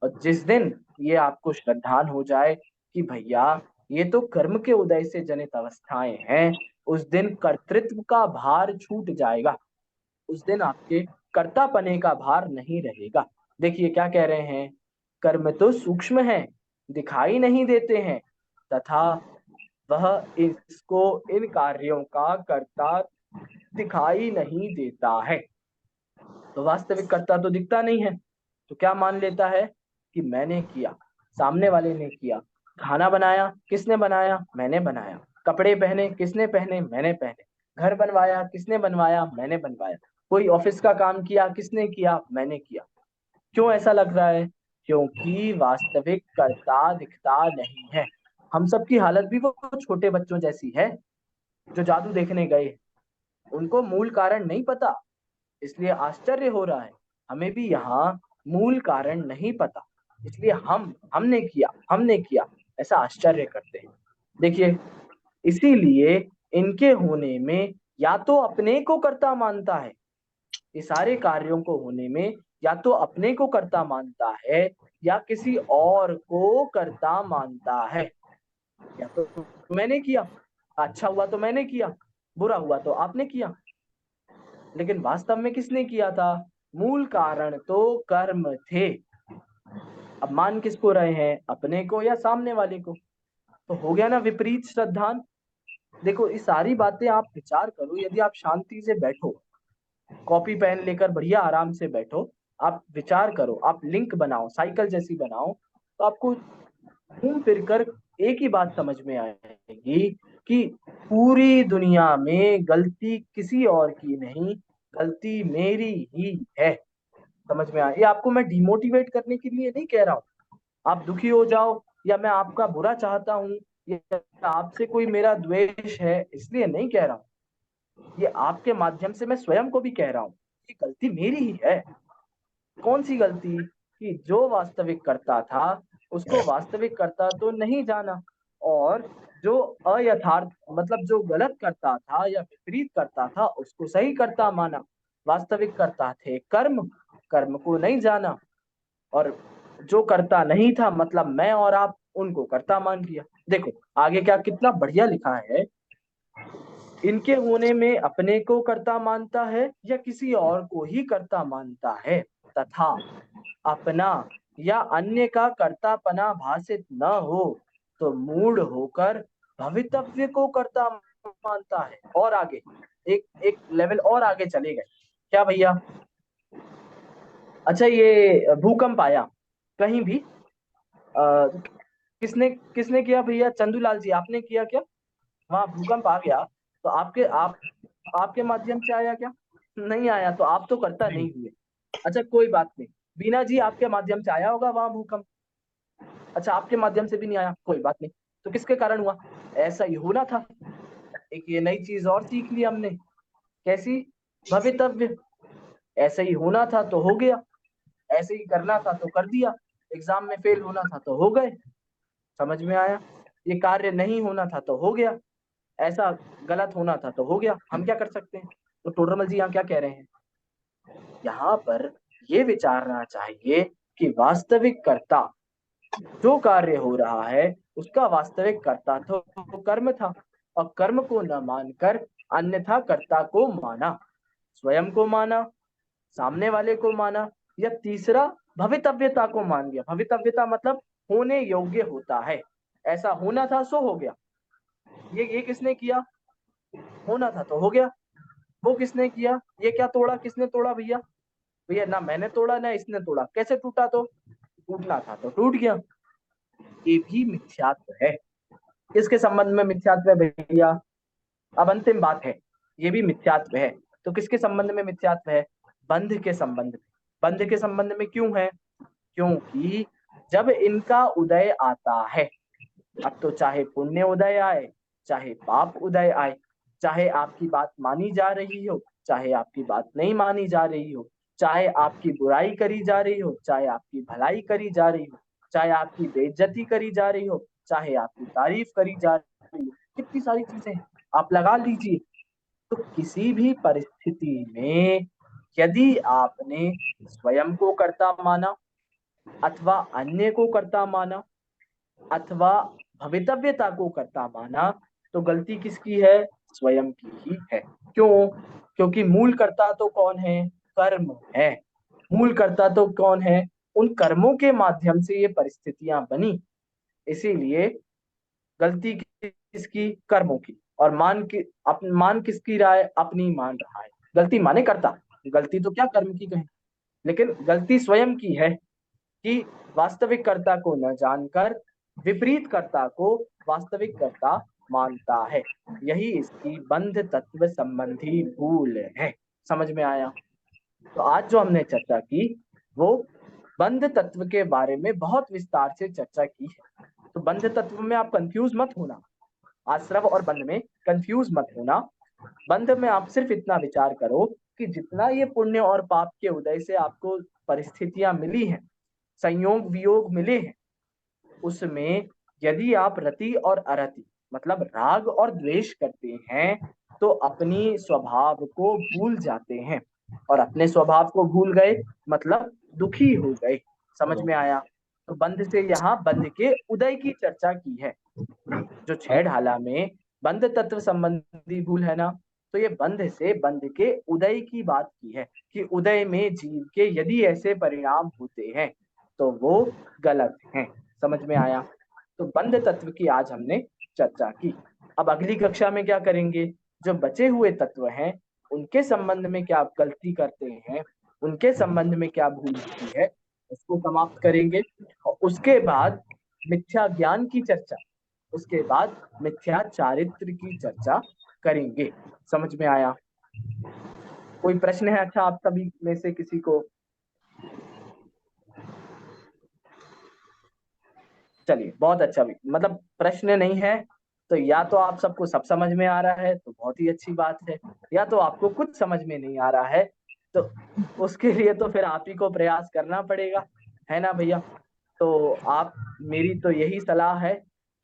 और जिस दिन ये आपको श्रद्धान हो जाए कि भैया ये तो कर्म के उदय से जनित अवस्थाएं हैं, उस दिन कर्तृत्व का भार छूट जाएगा। उस दिन आपके कर्तापने का भार नहीं रहेगा। देखिए क्या कह रहे हैं, कर्म तो सूक्ष्म है, दिखाई नहीं देते हैं, तथा वह इसको, इन कार्यों का कर्ता दिखाई नहीं देता है। तो वास्तविक कर्ता तो दिखता नहीं है, तो क्या मान लेता है कि मैंने किया, सामने वाले ने किया। खाना बनाया, किसने बनाया? मैंने बनाया। कपड़े पहने, किसने पहने? मैंने पहने। घर बनवाया, किसने बनवाया? मैंने बनवाया। कोई ऑफिस का काम किया, किसने किया? मैंने किया। क्यों ऐसा लग रहा है? क्योंकि वास्तविक कर्ता दिखता नहीं है। हम सबकी हालत भी वो छोटे बच्चों जैसी है जो जादू देखने गए। उनको मूल कारण नहीं पता, इसलिए आश्चर्य हो रहा है। हमें भी यहाँ मूल कारण नहीं पता, इसलिए हमने किया ऐसा आश्चर्य करते हैं। देखिए, इसीलिए इनके होने में या तो अपने को कर्ता मानता है, ये सारे कार्यों को होने में या तो अपने को कर्ता मानता है या किसी और को कर्ता मानता है। या तो मैंने किया, अच्छा हुआ तो मैंने किया, बुरा हुआ तो आपने किया। लेकिन वास्तव में किसने किया था? मूल कारण तो कर्म थे। अब मान किसको रहे हैं, अपने को या सामने वाले को? तो हो गया ना विपरीत श्रद्धान। देखो, ये सारी बातें आप विचार करो, यदि आप शांति से बैठो, कॉपी पेन लेकर बढ़िया आराम से बैठो, आप विचार करो, आप लिंक बनाओ, साइकिल जैसी बनाओ, तो आपको घूम फिर कर एक ही बात समझ में आएगी कि पूरी दुनिया में गलती किसी और की नहीं, गलती मेरी ही है। समझ में आया? ये आपको मैं डिमोटिवेट करने के लिए नहीं कह रहा हूँ, आप दुखी हो जाओ, या मैं आपका बुरा चाहता हूँ, या आपसे कोई मेरा द्वेष है इसलिए नहीं कह रहा हूँ। ये आपके माध्यम से मैं स्वयं को भी कह रहा हूँ, ये गलती मेरी ही है। कौन सी गलती? कि जो वास्तविक करता था उसको वास्तविक करता तो नहीं जाना, और जो अयथार्थ, मतलब जो गलत करता था या विपरीत करता था, उसको सही करता माना। वास्तविक करता थे कर्म, कर्म को नहीं जाना। और जो करता नहीं था, मतलब मैं और आप, उनको करता मान लिया। देखो आगे क्या कितना बढ़िया लिखा है, इनके होने में अपने को कर्ता मानता है या किसी और को ही कर्ता मानता है, तथा अपना या अन्य का कर्तापना भाषित न हो तो मूढ़ होकर भवितव्य को कर्ता मानता है। और आगे एक एक लेवल और आगे चले गए। क्या भैया? अच्छा, ये भूकंप आया कहीं भी, आ, किसने किसने किया भैया? चंदूलाल जी आपने किया क्या? वहां भूकंप आ गया तो आपके माध्यम से आया क्या? नहीं आया, तो आप तो करता नहीं। नहीं हुए। अच्छा कोई बात नहीं, बीना जी आपके माध्यम से आया होगा वहां भूकंप। अच्छा आपके माध्यम से भी नहीं आया, कोई बात नहीं। तो किसके कारण हुआ? ऐसा ही होना था। एक ये नई चीज और सीख ली हमने। कैसी? भवितव्य। ऐसे ही होना था तो हो गया, ऐसे ही करना था तो कर दिया, एग्जाम में फेल होना था तो हो गए। समझ में आया? ये कार्य नहीं होना था तो हो गया, ऐसा गलत होना था तो हो गया। हम क्या कर सकते हैं? तो टोडरमल जी यहाँ क्या कह रहे हैं, यहाँ पर ये विचारना चाहिए कि वास्तविक कर्ता जो कार्य हो रहा है उसका वास्तविक कर्ता तो कर्म था, और कर्म को न मानकर अन्यथा कर्ता को माना, स्वयं को माना, सामने वाले को माना, या तीसरा भवितव्यता को मान गया। भवितव्यता मतलब होने योग्य होता है, ऐसा होना था सो हो गया। ये किसने किया? होना था तो हो गया। वो किसने किया? ये क्या तोड़ा? किसने तोड़ा भैया? भैया ना मैंने तोड़ा ना इसने तोड़ा। कैसे टूटा? तो टूटना था तो टूट गया। ये भी मिथ्यात्व है। किसके संबंध में मिथ्यात्व है भैया? अब अंतिम बात है, ये भी मिथ्यात्व है। तो किसके संबंध में मिथ्यात्व है? बंध के संबंध में। बंध के संबंध में क्यों है? क्योंकि जब इनका उदय आता है, अब तो चाहे पुण्य उदय आए चाहे पाप उदय आए, चाहे आपकी बात मानी जा रही हो चाहे आपकी बात नहीं मानी जा रही हो, चाहे आपकी बुराई करी जा रही हो चाहे आपकी भलाई करी जा रही हो, चाहे आपकी बेइज्जती करी जा रही हो चाहे आपकी तारीफ करी जा रही हो, कितनी सारी चीजें हैं, आप लगा लीजिए। तो किसी भी परिस्थिति में यदि आपने स्वयं को कर्ता माना अथवा अन्य को कर्ता माना अथवा भवितव्यता को कर्ता माना, तो गलती किसकी है? स्वयं की ही है। क्यों? क्योंकि मूल कर्ता तो कौन है? कर्म है। मूल कर्ता तो कौन है? उन कर्मों के माध्यम से ये परिस्थितियां बनी। इसीलिए गलती किसकी? कर्मों की। और मान किसकी रहा है? अपनी मान रहा है। गलती माने कर्ता, गलती तो क्या कर्म की कहें, लेकिन गलती स्वयं की है कि वास्तविक कर्ता को न जानकर विपरीत कर्ता को वास्तविक कर्ता मानता है। यही इसकी बंध तत्व संबंधी भूल है। समझ में आया? तो आज जो हमने चर्चा की वो बंध तत्व के बारे में बहुत विस्तार से चर्चा की है। तो बंध तत्व में आप कंफ्यूज मत होना, आश्रव और बंध में कंफ्यूज मत होना। बंध में आप सिर्फ इतना विचार करो कि जितना ये पुण्य और पाप के उदय से आपको परिस्थितियां मिली हैं, संयोग वियोग मिले हैं, उसमें यदि आप रति और अरति मतलब राग और द्वेष करते हैं तो अपनी स्वभाव को भूल जाते हैं, और अपने स्वभाव को भूल गए मतलब दुखी हो गए। समझ में आया? तो बंध से यहाँ बंध के उदय की चर्चा की है। जो छह ढाला में बंध तत्व संबंधी भूल है ना, तो ये बंध से बंध के उदय की बात की है कि उदय में जीव के यदि ऐसे परिणाम होते हैं तो वो गलत हैं। समझ में आया? तो बंध तत्व की आज हमने चर्चा की। अब अगली कक्षा में क्या करेंगे? जो बचे हुए तत्व हैं उनके संबंध में क्या आप गलती करते हैं, उनके संबंध में क्या भूल होती है, उसको समाप्त करेंगे। और उसके बाद मिथ्या ज्ञान की चर्चा, उसके बाद मिथ्या चारित्र की चर्चा करेंगे। समझ में आया? कोई प्रश्न है? अच्छा, आप सभी में से किसी को? चलिए, बहुत अच्छा। भी मतलब प्रश्न नहीं है तो या तो आप सबको सब समझ में आ रहा है तो बहुत ही अच्छी बात है, या तो आपको कुछ समझ में नहीं आ रहा है तो उसके लिए तो फिर आप ही को प्रयास करना पड़ेगा, है ना भैया? तो आप, मेरी तो यही सलाह है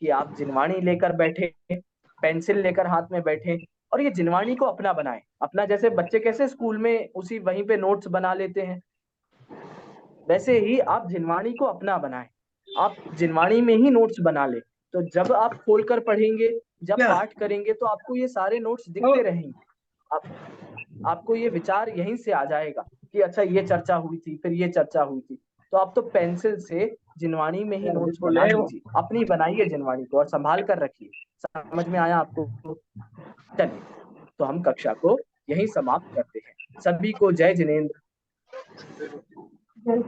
कि आप जिनवाणी लेकर बैठे, पेंसिल लेकर हाथ में बैठे, और ये जिनवाणी को अपना बनाएं। अपना, जैसे बच्चे कैसे स्कूल में उसी वहीं पे नोट्स बना लेते हैं, वैसे ही आप जिनवाणी को अपना बनाएं। आप जिनवाणी में ही नोट्स बना ले, तो जब आप खोलकर पढ़ेंगे, जब पाठ करेंगे तो आपको ये सारे नोट्स दिखते रहेंगे। आपको ये विचार यहीं से आ जाएगा कि अच्छा ये चर्चा हुई थी, फिर ये चर्चा हुई थी। तो आप तो पेंसिल से जिनवाणी में ही नोट्स बना लीजिए, अपनी बनाइए जिनवाणी को और संभाल कर रखिए। समझ में आया आपको? चलिए, तो हम कक्षा को यहीं समाप्त करते हैं। सभी को जय जिनेंद्र। जय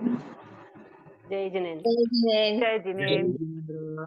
जय जिनेंद्र। जिनेंद्र। जय जिनेंद्र। जिनेंद्र।